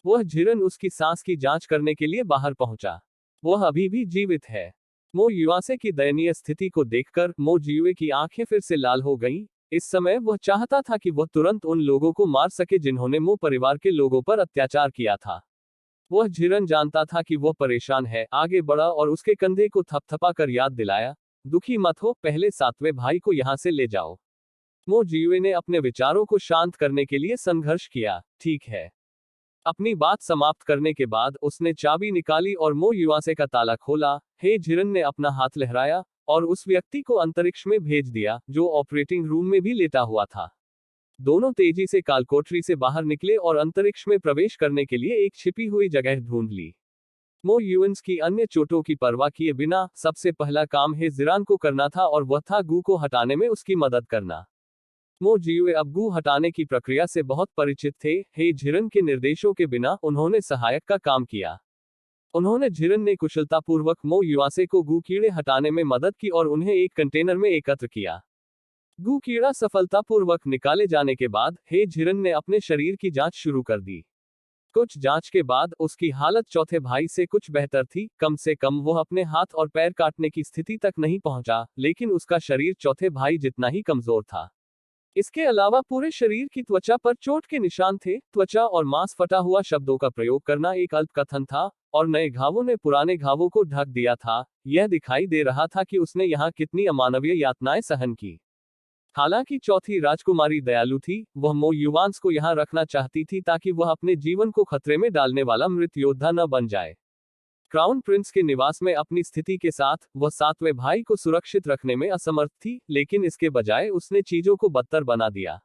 वह झिरन उसकी सांस की जांच करने के लिए बाहर पहुंचा। वह अभी भी जीवित है। मो युवासे की दयनीय स्थिति को देखकर मो जियुए की आंखें फिर से लाल हो गईं। इस समय वह चाहता था कि वह तुरंत उन लोगों को मार सके जिन्होंने मो परिवार के लोगों पर अत्याचार किया था। वह झिरन जानता था कि वह परेशान है। आगे बढ़ा और उसके कंधे को थपथपा कर याद दिलाया, दुखी मत हो, पहले सातवें भाई को यहां से ले जाओ। मो जियुए ने अपने विचारों को शांत करने के लिए संघर्ष किया। ठीक है। अपनी बात समाप्त करने के बाद उसने चाबी निकाली और मो युवासे का ताला खोला। हे झिरन ने अपना हाथ लहराया और उस व्यक्ति को अंतरिक्ष में भेज दिया, जो ऑपरेटिंग रूम में भी लेटा हुआ था। दोनों तेजी से कालकोठरी से बाहर निकले और अंतरिक्ष में प्रवेश करने के लिए एक छिपी हुई जगह ढूंढ ली। मो युएंस की अन्य चोटों की परवाह किए बिना सबसे पहला काम हे जिरान को करना था और वह था गू को हटाने में उसकी मदद करना। मो जियुए अब गू हटाने की प्रक्रिया से बहुत परिचित थे। हे झिरन के निर्देशों के बिना उन्होंने सहायक का काम किया। उन्होंने झिरन ने कुशलतापूर्वक मो युआसे को गू कीड़े हटाने में मदद की और उन्हें एक कंटेनर में एकत्र किया। गू कीड़ा सफलतापूर्वक निकाले जाने के बाद हे झिरन ने अपने शरीर की जांच शुरू कर दी। कुछ जांच के बाद उसकी हालत चौथे भाई से कुछ बेहतर थी। कम से कम वह अपने हाथ और पैर काटने की स्थिति तक नहीं पहुंचा, लेकिन उसका शरीर चौथे भाई जितना ही कमजोर था। इसके अलावा पूरे शरीर की त्वचा पर चोट के निशान थे। त्वचा और मांस फटा हुआ शब्दों का प्रयोग करना एक अल्पकथन था, और नए घावों ने पुराने घावों को ढक दिया था। यह दिखाई दे रहा था कि उसने यहाँ कितनी अमानवीय यातनाएं सहन की। हालांकि चौथी राजकुमारी दयालु थी, वह मो युवांस को यहाँ रखना चाहती थी ताकि वह अपने जीवन को खतरे में डालने वाला मृत योद्धा न बन जाए। क्राउन प्रिंस के निवास में अपनी स्थिति के साथ वह सातवें भाई को सुरक्षित रखने में असमर्थ थी, लेकिन इसके बजाय उसने चीजों को बदतर बना दिया।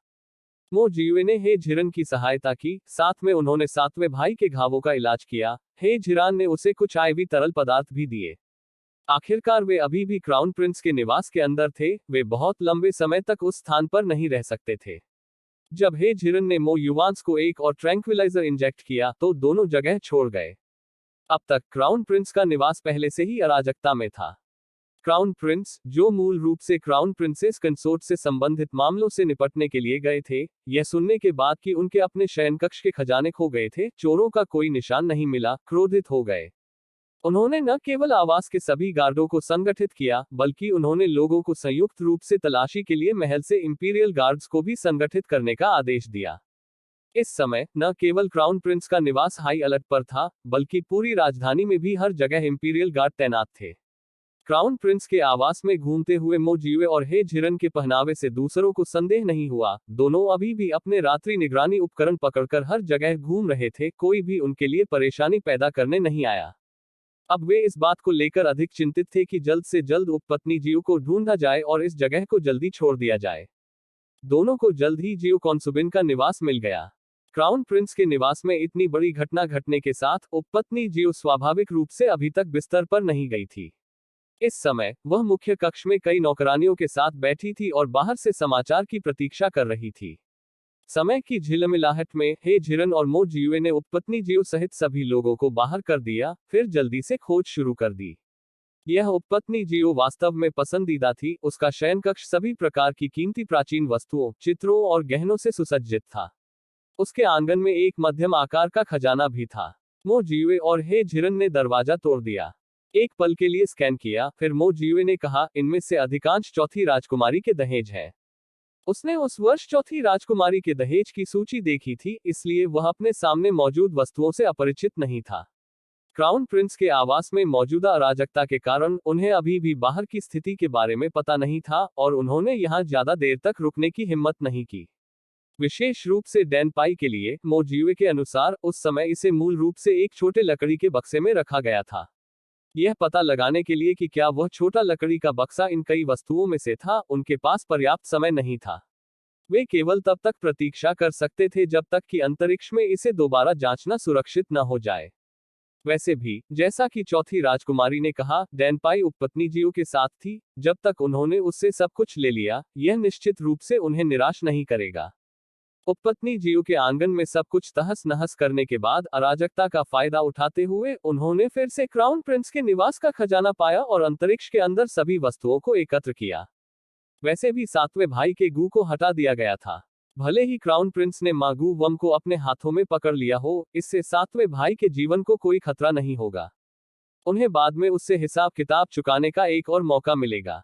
मो जियुए ने हे झिरन की सहायता की, साथ में उन्होंने सातवें भाई के घावों का इलाज किया। हे झिरान ने उसे कुछ आईवी तरल पदार्थ भी दिए। आखिरकार वे अभी भी क्राउन प्रिंस के निवास के अंदर थे, वे बहुत लंबे समय तक उस स्थान पर नहीं रह सकते थे। जब हे झिरन ने मो युवांस को एक और ट्रैंक्विलाइजर इंजेक्ट किया तो दोनों जगह छोड़ गए। अब तक क्राउन प्रिंस का निवास पहले से ही अराजकता में था। क्राउन प्रिंस, जो मूल रूप से क्राउन प्रिंसेस कंसोर्ट से संबंधित मामलों से निपटने के लिए गए थे, यह सुनने के बाद कि उनके अपने शयनकक्ष के खजाने खो गए थे, चोरों का कोई निशान नहीं मिला, क्रोधित हो गए। उन्होंने न केवल आवास के सभी गार्डों को संगठित किया, बल्कि उन्होंने लोगों को संयुक्त रूप से तलाशी के लिए महल से इंपीरियल गार्ड्स को भी संगठित करने का आदेश दिया। इस समय न केवल क्राउन प्रिंस का निवास हाई अलर्ट पर था, बल्कि पूरी राजधानी में भी हर जगह इंपीरियल गार्ड तैनात थे। क्राउन प्रिंस के आवास में घूमते हुए मो जियुए और हे झिरन के पहनावे से दूसरों को संदेह नहीं हुआ, दोनों अभी भी अपने रात्रि निगरानी उपकरण पकड़कर हर जगह घूम रहे थे, कोई भी उनके लिए परेशानी पैदा करने नहीं आया। अब वे इस बात को लेकर अधिक चिंतित थे कि जल्द से जल्द उपपत्नी जियो को ढूंढा जाए और इस जगह को जल्दी छोड़ दिया जाए। दोनों को जल्द ही जियो कॉन्सुबिन का निवास मिल गया। क्राउन प्रिंस के निवास में इतनी बड़ी घटना घटने के साथ उपपत्नी जियो स्वाभाविक रूप से अभी तक बिस्तर पर नहीं गई थी। इस समय वह मुख्य कक्ष में कई नौकरानियों के साथ बैठी थी और बाहर से समाचार की प्रतीक्षा कर रही थी। समय की झिलमिलाहट में हे झिरन और मो जियुए ने उपपत्नी जियो सहित सभी लोगों को बाहर कर दिया, फिर जल्दी से खोज शुरू कर दी। यह उपपत्नी जियो वास्तव में पसंदीदा थी, उसका शयनकक्ष सभी प्रकार की कीमती प्राचीन वस्तुओं, चित्रों और गहनों से सुसज्जित था। उसके आंगन में एक मध्यम आकार का खजाना भी था। मो जियुए और हे झिरन ने दरवाजा तोड़ दिया। एक पल के लिए स्कैन किया, फिर मो जियुए ने कहा, इनमें से अधिकांश चौथी राजकुमारी के दहेज है। उसने उस वर्ष चौथी राजकुमारी के दहेज की सूची देखी थी, इसलिए वह अपने सामने मौजूद वस्तुओं से अपरिचित नहीं था। क्राउन प्रिंस के आवास में मौजूदा अराजकता के कारण उन्हें अभी भी बाहर की स्थिति के बारे में पता नहीं था और उन्होंने यहां ज्यादा देर तक रुकने की हिम्मत नहीं की। विशेष रूप से डैन पाई के लिए, मो जियुए के अनुसार उस समय इसे मूल रूप से एक छोटे लकड़ी के बक्से में रखा गया था। यह पता लगाने के लिए कि क्या वह छोटा लकड़ी का बक्सा इन कई वस्तुओं में से था, उनके पास पर्याप्त समय नहीं था। वे केवल तब तक प्रतीक्षा कर सकते थे जब तक कि अंतरिक्ष में इसे दोबारा जांचना सुरक्षित न हो जाए। वैसे भी, जैसा कि चौथी राजकुमारी ने कहा, डैनपाई उपपत्नी जियो के साथ थी, जब तक उन्होंने उससे सब कुछ ले लिया, यह निश्चित रूप से उन्हें निराश नहीं करेगा। उपपत्नी जियो के आंगन में सब कुछ तहस नहस करने के बाद अराजकता का फायदा उठाते हुए उन्होंने फिर से क्राउन प्रिंस के निवास का खजाना पाया और अंतरिक्ष के अंदर सभी वस्तुओं को एकत्र किया। वैसे भी सातवें भाई के गू को हटा दिया गया था। भले ही क्राउन प्रिंस ने मागू वम को अपने हाथों में पकड़ लिया हो, इससे सातवें भाई के जीवन को कोई खतरा नहीं होगा। उन्हें बाद में उससे हिसाब किताब चुकाने का एक और मौका मिलेगा।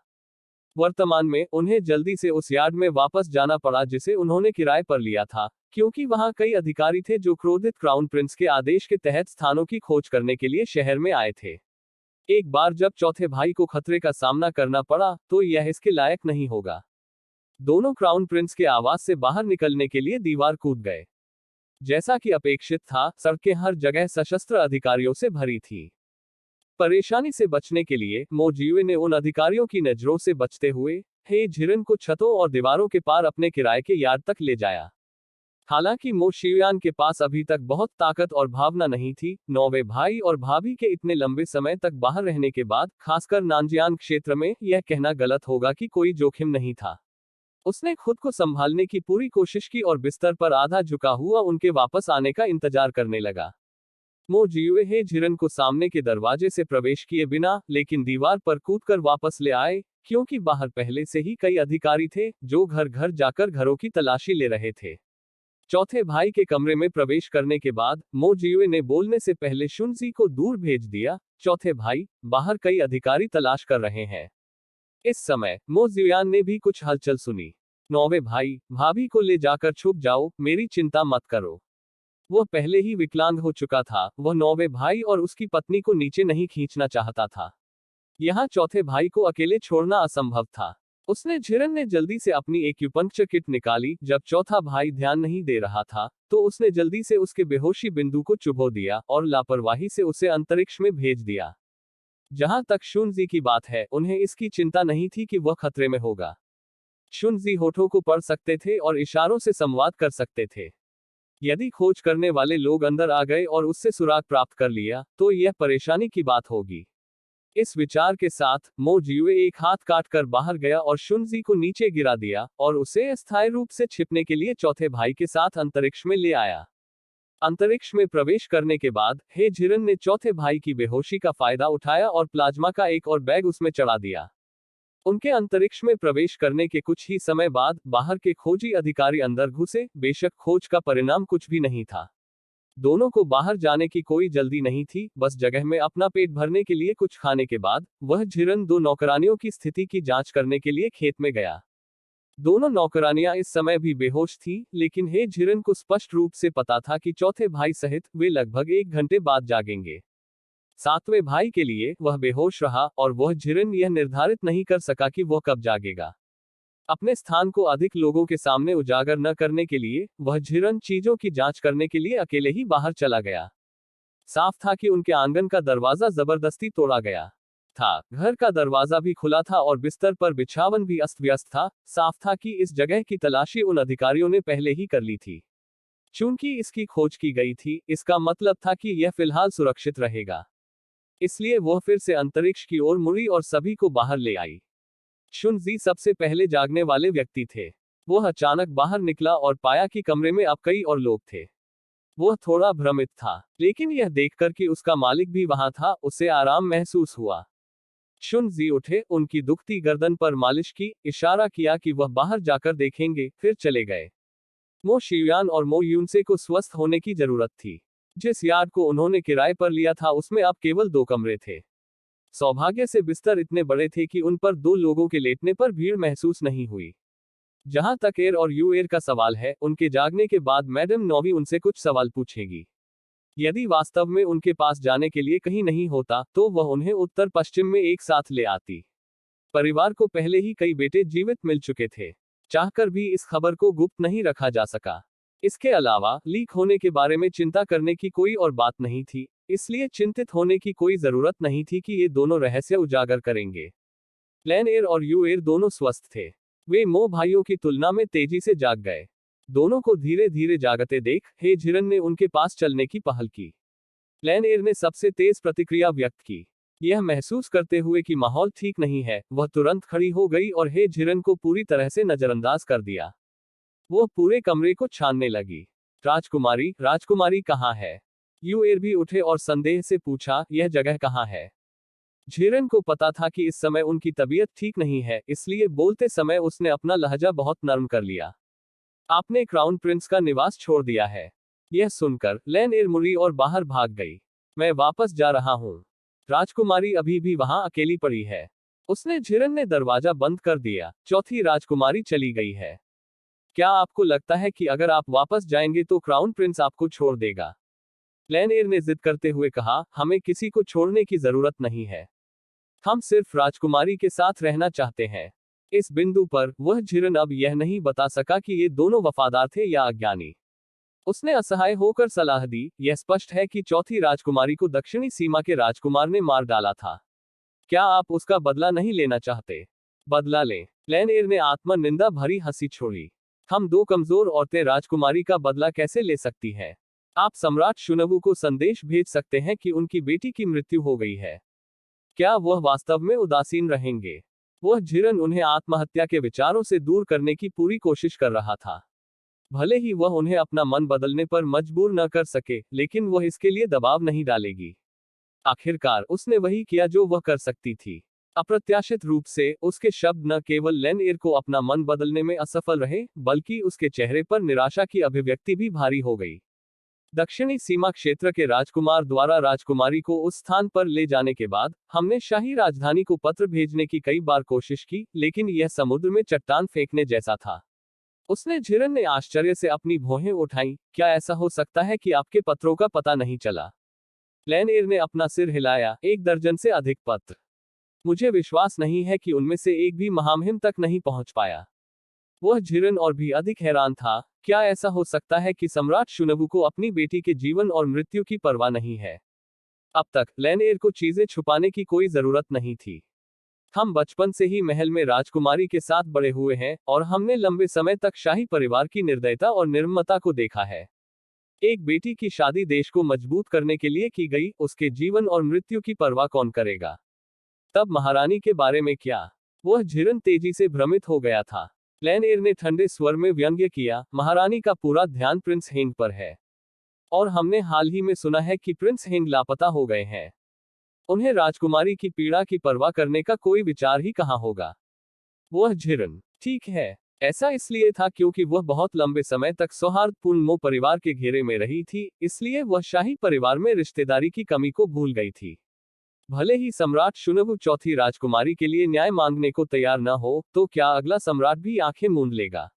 वर्तमान में उन्हें जल्दी से उस यार्ड में वापस जाना पड़ा जिसे उन्होंने किराए पर लिया था, क्योंकि वहां कई अधिकारी थे जो क्रोधित क्राउन प्रिंस के आदेश के तहत स्थानों की खोज करने के लिए शहर में आए थे। एक बार जब चौथे भाई को खतरे का सामना करना पड़ा, तो यह इसके लायक नहीं होगा। दोनों क्राउन प्रिंस के आवास से बाहर निकलने के लिए दीवार कूद गए। जैसा कि अपेक्षित था, सड़कें हर जगह सशस्त्र अधिकारियों से भरी थी। परेशानी से बचने के लिए मो जियुए ने उन अधिकारियों की नजरों से बचते हुए हे झिरन को छतों और दीवारों के पार अपने किराए के यार्ड तक ले जाया। हालांकि मो शियुआन के पास अभी तक बहुत ताकत और भावना नहीं थी, नौवे भाई और भाभी के इतने लंबे समय तक बाहर रहने के बाद, खासकर नानजियान क्षेत्र में, यह कहना गलत होगा कि कोई जोखिम नहीं था। उसने खुद को संभालने की पूरी कोशिश की और बिस्तर पर आधा झुका हुआ उनके वापस आने का इंतजार करने लगा। मो जियुए हे झिरन को सामने के दरवाजे से प्रवेश किए बिना, लेकिन दीवार पर कूदकर वापस ले आए, क्योंकि बाहर पहले से ही कई अधिकारी थे जो घर घर जाकर घरों की तलाशी ले रहे थे। चौथे भाई के कमरे में प्रवेश करने के बाद मो जियुए ने बोलने से पहले शुनजी को दूर भेज दिया। चौथे भाई, बाहर कई अधिकारी तलाश कर रहे हैं। इस समय मो जियुआन ने भी कुछ हलचल सुनी। नौवे भाई, भाभी को ले जाकर छुप जाओ, मेरी चिंता मत करो। वह पहले ही विकलांग हो चुका था, वह नौवे भाई और उसकी पत्नी को नीचे नहीं खींचना चाहता था। यहाँ चौथे भाई को अकेले छोड़ना असंभव था। उसने झिरन ने जल्दी से अपनी एक्यूपंक्चर किट निकाली। जब चौथा भाई ध्यान नहीं दे रहा था तो उसने जल्दी से उसके बेहोशी बिंदु को चुभो दिया और लापरवाही से उसे अंतरिक्ष में भेज दिया। जहां तक शुनजी की बात है, उन्हें इसकी चिंता नहीं थी कि वह खतरे में होगा। शुनजी होठों को पढ़ सकते थे और इशारों से संवाद कर सकते थे। यदि खोज करने वाले लोग अंदर आ गए और उससे सुराग प्राप्त कर लिया तो यह परेशानी की बात होगी। इस विचार के साथ मो जियुए एक हाथ काट कर बाहर गया और शुनजी को नीचे गिरा दिया और उसे अस्थायी रूप से छिपने के लिए चौथे भाई के साथ अंतरिक्ष में ले आया। अंतरिक्ष में प्रवेश करने के बाद हे झिरन ने चौथे भाई की बेहोशी का फायदा उठाया और प्लाज्मा का एक और बैग उसमें चढ़ा दिया। उनके अंतरिक्ष में प्रवेश करने के कुछ ही समय बाद बाहर के खोजी अधिकारी अंदर घुसे। बेशक खोज का परिणाम कुछ भी नहीं था। दोनों को बाहर जाने की कोई जल्दी नहीं थी, बस जगह में अपना पेट भरने के लिए कुछ खाने के बाद वह झिरन दो नौकरानियों की स्थिति की जांच करने के लिए खेत में गया। दोनों नौकरानियां इस समय भी बेहोश थीं, लेकिन हे झिरन को स्पष्ट रूप से पता था कि चौथे भाई सहित वे लगभग 1 घंटे बाद जागेंगे। सातवें भाई के लिए वह बेहोश रहा और वह झिरन यह निर्धारित नहीं कर सका कि वह कब जागेगा। अपने स्थान को अधिक लोगों के सामने उजागर न करने के लिए वह झिरन चीजों की जांच करने के लिए अकेले ही बाहर चला गया। साफ था कि उनके आंगन का दरवाजा जबरदस्ती तोड़ा गया था। घर का दरवाजा भी खुला था और बिस्तर पर बिछावन भी अस्त व्यस्त था। साफ था कि इस जगह की तलाशी उन अधिकारियों ने पहले ही कर ली थी। चूंकि इसकी खोज की गई थी, इसका मतलब था कि यह फिलहाल सुरक्षित रहेगा। इसलिए वह फिर से अंतरिक्ष की ओर मुड़ी और सभी को बाहर ले आई। शुनजी सबसे पहले जागने वाले व्यक्ति थे। वह अचानक बाहर निकला और पाया कि कमरे में अब कई और लोग थे। वह थोड़ा भ्रमित था, लेकिन यह देखकर कि उसका मालिक भी वहां था, उसे आराम महसूस हुआ। शुनजी उठे, उनकी दुखती गर्दन पर मालिश की, इशारा किया कि वह बाहर जाकर देखेंगे, फिर चले गए। मो शियुयान और मो यूनसे को स्वस्थ होने की जरूरत थी। जिस यार्ड को उन्होंने किराए पर लिया था उसमें अब केवल 2 कमरे थे। सौभाग्य से बिस्तर इतने बड़े थे कि उन पर 2 लोगों के लेटने पर भीड़ महसूस नहीं हुई। जहां तक एयर और यूएर का सवाल है, उनके जागने के बाद मैडम नोवी उनसे कुछ सवाल पूछेगी। यदि वास्तव में उनके पास जाने के लिए कहीं नहीं होता तो वह उन्हें उत्तर पश्चिम में एक साथ ले आती। परिवार को पहले ही कई बेटे जीवित मिल चुके थे। चाहकर भी इस खबर को गुप्त नहीं रखा जा सका। इसके अलावा लीक होने के बारे में चिंता करने की कोई और बात नहीं थी, इसलिए चिंतित होने की कोई जरूरत नहीं थी कि ये दोनों रहस्य उजागर करेंगे। लैन एयर और यू एयर दोनों स्वस्थ थे। वे मो भाइयों की तुलना में तेजी से जाग गए। दोनों को धीरे धीरे जागते देख हे झिरन ने उनके पास चलने की पहल की। लैन एयर ने सबसे तेज प्रतिक्रिया व्यक्त की। यह महसूस करते हुए कि माहौल ठीक नहीं है, वह तुरंत खड़ी हो गई और हे झिरन को पूरी तरह से नजरअंदाज कर दिया। वो पूरे कमरे को छानने लगी। राजकुमारी, राजकुमारी कहाँ है? यूएर भी उठे और संदेह से पूछा, यह जगह कहाँ है? झिरन को पता था कि इस समय उनकी तबीयत ठीक नहीं है, इसलिए बोलते समय उसने अपना लहजा बहुत नरम कर लिया। आपने क्राउन प्रिंस का निवास छोड़ दिया है। यह सुनकर लैन एयर मुड़ी और बाहर भाग गई। मैं वापस जा रहा हूँ। राजकुमारी अभी भी वहां अकेली पड़ी है। उसने झिरन ने दरवाजा बंद कर दिया। चौथी राजकुमारी चली गई है। क्या आपको लगता है कि अगर आप वापस जाएंगे तो क्राउन प्रिंस आपको छोड़ देगा? लैन एयर ने जिद करते हुए कहा, हमें किसी को छोड़ने की जरूरत नहीं है। हम सिर्फ राजकुमारी के साथ रहना चाहते हैं। इस बिंदु पर वह झिरन अब यह नहीं बता सका कि ये दोनों वफादार थे या अज्ञानी। उसने असहाय होकर सलाह दी, यह स्पष्ट है कि चौथी राजकुमारी को दक्षिणी सीमा के राजकुमार ने मार डाला था। क्या आप उसका बदला नहीं लेना चाहते? बदला लें? लैन एयर ने आत्मनिंदा भरी हंसी छोड़ी। हम 2 कमजोर औरतें राजकुमारी का बदला कैसे ले सकती हैं? आप सम्राट शुनवु को संदेश भेज सकते हैं कि उनकी बेटी की मृत्यु हो गई है। क्या वह वास्तव में उदासीन रहेंगे? वह झिरन उन्हें आत्महत्या के विचारों से दूर करने की पूरी कोशिश कर रहा था। भले ही वह उन्हें अपना मन बदलने पर मजबूर न कर सके, लेकिन वह इसके लिए दबाव नहीं डालेगी। आखिरकार उसने वही किया जो वह कर सकती थी। अप्रत्याशित रूप से उसके शब्द न केवल लैन एयर को अपना मन बदलने में असफल रहे, बल्कि उसके चेहरे पर निराशा की अभिव्यक्ति भी भारी हो गई। दक्षिणी सीमा क्षेत्र के राजकुमार द्वारा राजकुमारी को उस स्थान पर ले जाने के बाद हमने शाही राजधानी को पत्र भेजने की कई बार कोशिश की, लेकिन यह समुद्र में चट्टान फेंकने जैसा था। उसने झिरन ने आश्चर्य से अपनी भौहें उठाई। क्या ऐसा हो सकता है कि आपके पत्रों का पता नहीं चला? लैन एयर ने अपना सिर हिलाया। 1 दर्जन से अधिक पत्र। मुझे विश्वास नहीं है कि उनमें से एक भी महामहिम तक नहीं पहुंच पाया। वह झिरन और भी अधिक हैरान था। क्या ऐसा हो सकता है कि सम्राट शुनवु को अपनी बेटी के जीवन और मृत्यु की परवाह नहीं है? अब तक लैनएयर को चीजें छुपाने की कोई जरूरत नहीं थी। हम बचपन से ही महल में राजकुमारी के साथ बड़े हुए हैं और हमने लंबे समय तक शाही परिवार की निर्दयता और निर्ममता को देखा है। एक बेटी की शादी देश को मजबूत करने के लिए की गई, उसके जीवन और मृत्यु की परवाह कौन करेगा? तब महारानी के बारे में क्या? वह झिरन तेजी से भ्रमित हो गया था। लैनएयर ने ठंडे स्वर में व्यंग्य किया, महारानी का पूरा ध्यान प्रिंस हेंग पर है। और हमने हाल ही में सुना है कि प्रिंस हेंग लापता हो गए हैं। उन्हें राजकुमारी की पीड़ा की परवाह करने का कोई विचार ही कहाँ होगा? वह झिरन, ठीक है, ऐसा इसलिए था क्योंकि वह बहुत लंबे समय तक सौहार्दपूर्ण मो परिवार के घेरे में रही थी, इसलिए वह शाही परिवार में रिश्तेदारी की कमी को भूल गई थी। भले ही सम्राट शुनवु चौथी राजकुमारी के लिए न्याय मांगने को तैयार न हो, तो क्या अगला सम्राट भी आंखें मूंद लेगा?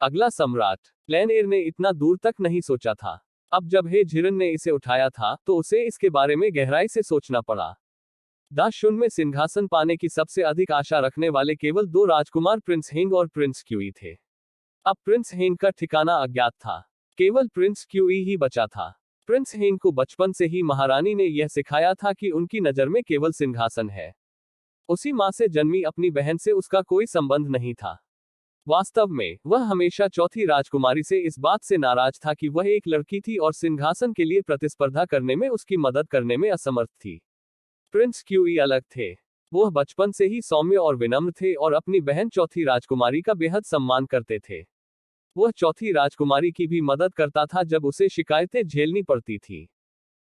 अगला सम्राट? लैनएयर ने इतना दूर तक नहीं सोचा था। अब जब हे झिरन ने इसे उठाया था, तो उसे इसके बारे में गहराई से सोचना पड़ा। दाशुन में सिंहासन पाने की सबसे अधिक आशा रखने वाले केवल दो राजकुमार प्रिंस हेंग और प्रिंस क्यूई थे। अब प्रिंस हेंग का ठिकाना अज्ञात था। केवल प्रिंस क्यूई ही बचा था। प्रिंस हेंग को बचपन से ही महारानी ने यह सिखाया था कि उनकी नजर में केवल सिंहासन है। उसी मां से जन्मी अपनी बहन से उसका कोई संबंध नहीं था। वास्तव में वह हमेशा चौथी राजकुमारी से इस बात से नाराज था कि वह एक लड़की थी और सिंहासन के लिए प्रतिस्पर्धा करने में उसकी मदद करने में असमर्थ थी। प्रिंस क्यूई अलग थे। वह बचपन से ही सौम्य और विनम्र थे और अपनी बहन चौथी राजकुमारी का बेहद सम्मान करते थे। वह चौथी राजकुमारी की भी मदद करता था जब उसे शिकायतें झेलनी पड़ती थी।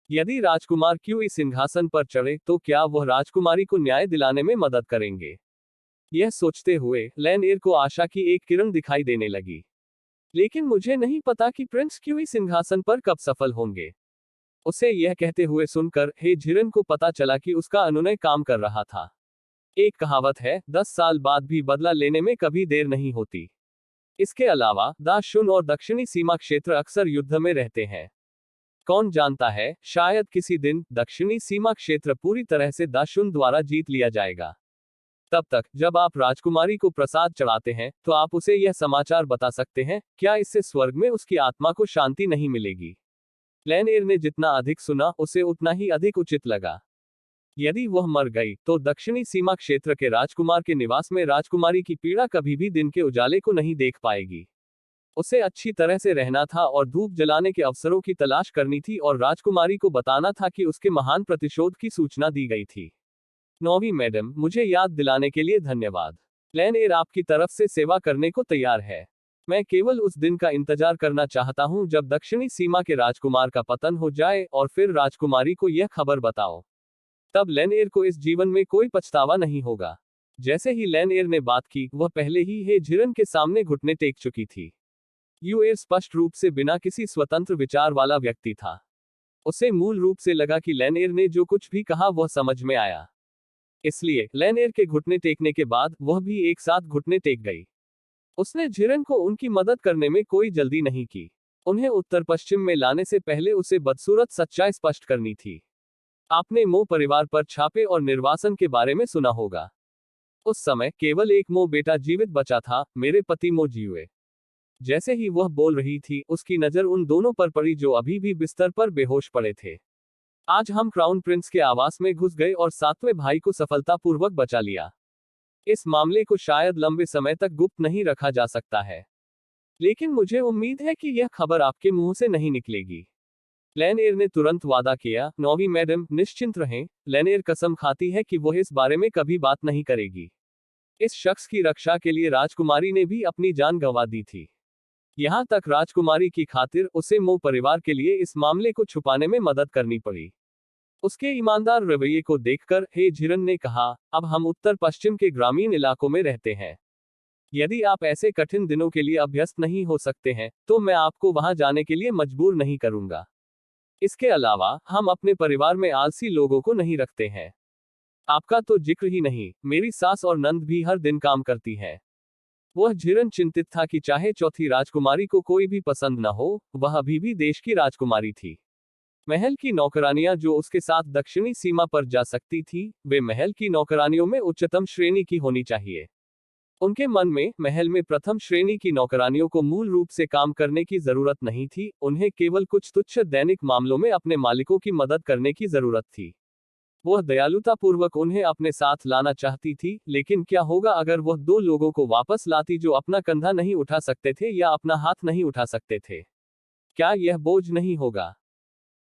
यदि राजकुमार क्यूई सिंहासन पर चढ़े तो क्या वह राजकुमारी को न्याय दिलाने में मदद करेंगे? यह सोचते हुए लैनएयर को आशा की एक किरण दिखाई देने लगी। लेकिन मुझे नहीं पता कि प्रिंस क्यूई सिंहासन पर कब सफल होंगे। उसे यह कहते हुए सुनकर हे झिरन को पता चला कि उसका अनुनय काम कर रहा था। एक कहावत है, 10 साल बाद भी बदला लेने में कभी देर नहीं होती। इसके अलावा दाशुन और दक्षिणी सीमा क्षेत्र अक्सर युद्ध में रहते हैं। कौन जानता है, शायद किसी दिन दक्षिणी सीमा क्षेत्र पूरी तरह से दाशुन द्वारा जीत लिया जाएगा। तब तक जब आप राजकुमारी को प्रसाद चढ़ाते हैं, तो आप उसे यह समाचार बता सकते हैं, क्या इससे स्वर्ग में उसकी आत्मा को शांति नहीं मिलेगी? लैनएयर ने जितना अधिक सुना, उसे उतना ही अधिक उचित लगा। यदि वह मर गई, तो दक्षिणी सीमा क्षेत्र के राजकुमार के निवास में राजकुमारी की पीड़ा कभी भी दिन के उजाले को नहीं देख पाएगी। उसे अच्छी तरह से रहना था और धूप जलाने के अवसरों की तलाश करनी थी और राजकुमारी को बताना था कि उसके महान प्रतिशोध की सूचना दी गई थी। नौवीं मैडम, मुझे याद दिलाने के लिए धन्यवाद। लैनएयर आपकी तरफ से सेवा करने को तैयार है। मैं केवल उस दिन का इंतजार करना चाहता हूं जब दक्षिणी सीमा के राजकुमार का पतन हो जाए और फिर राजकुमारी को यह खबर बताओ। तब लैनएयर को इस जीवन में कोई पछतावा नहीं होगा। जैसे ही लैनएयर ने बात की, वह पहले ही हे झिरन के सामने घुटने टेक चुकी थी। यूएर स्पष्ट रूप से बिना किसी स्वतंत्र विचार वाला व्यक्ति था। उसे मूल रूप से लगा कि लैनएयर ने जो कुछ भी कहा वह समझ में आया। इसलिए लैनएयर के घुटने टेकने के बाद वह भी एक साथ घुटने टेक गई। उसने झिरन को उनकी मदद करने में कोई जल्दी नहीं की। उन्हें उत्तर पश्चिम में लाने से पहले उसे बदसूरत सच्चाई स्पष्ट करनी थी। आपने मो परिवार पर छापे और निर्वासन के बारे में सुना होगा। उस समय केवल एक मो बेटा जीवित बचा था, मेरे पति मो जियुए। जैसे ही वह बोल रही थी, उसकी नजर उन दोनों पर पड़ी जो अभी भी बिस्तर पर बेहोश पड़े थे। आज हम क्राउन प्रिंस के आवास में घुस गए और सातवें भाई को सफलतापूर्वक बचा लिया। इस मामले को शायद लंबे समय तक गुप्त नहीं रखा जा सकता है, लेकिन मुझे उम्मीद है कि यह खबर आपके मुंह से नहीं निकलेगी। लैनएयर ने तुरंत वादा किया, नौवीं मैडम, निश्चिंत रहें। लैनएयर कसम खाती है कि वह इस बारे में कभी बात नहीं करेगी। इस शख्स की रक्षा के लिए राजकुमारी ने भी अपनी जान गंवा दी थी। यहाँ तक राजकुमारी की खातिर उसे मो परिवार के लिए इस मामले को छुपाने में मदद करनी पड़ी। उसके ईमानदार रवैये को देखकर हे झिरन ने कहा, अब हम उत्तर पश्चिम के ग्रामीण इलाकों में रहते हैं। यदि आप ऐसे कठिन दिनों के लिए अभ्यस्त नहीं हो सकते हैं, तो मैं आपको वहां जाने के लिए मजबूर नहीं करूंगा। इसके अलावा हम अपने परिवार में आलसी लोगों को नहीं रखते हैं। आपका तो जिक्र ही नहीं, मेरी सास और नंद भी हर दिन काम करती है। वह झिरन चिंतित था कि चाहे चौथी राजकुमारी को कोई भी पसंद न हो, वह अभी भी देश की राजकुमारी थी। महल की नौकरानियां जो उसके साथ दक्षिणी सीमा पर जा सकती थी, वे महल की नौकरानियों में उच्चतम श्रेणी की होनी चाहिए। उनके मन में महल में प्रथम श्रेणी की नौकरानियों को मूल रूप से काम करने की जरूरत नहीं थी, उन्हें केवल कुछ तुच्छ दैनिक मामलों में अपने मालिकों की मदद करने की जरूरत थी। वह दयालुतापूर्वक उन्हें अपने साथ लाना चाहती थी, लेकिन क्या होगा अगर वह दो लोगों को वापस लाती जो अपना कंधा नहीं उठा सकते थे या अपना हाथ नहीं उठा सकते थे? क्या यह बोझ नहीं होगा?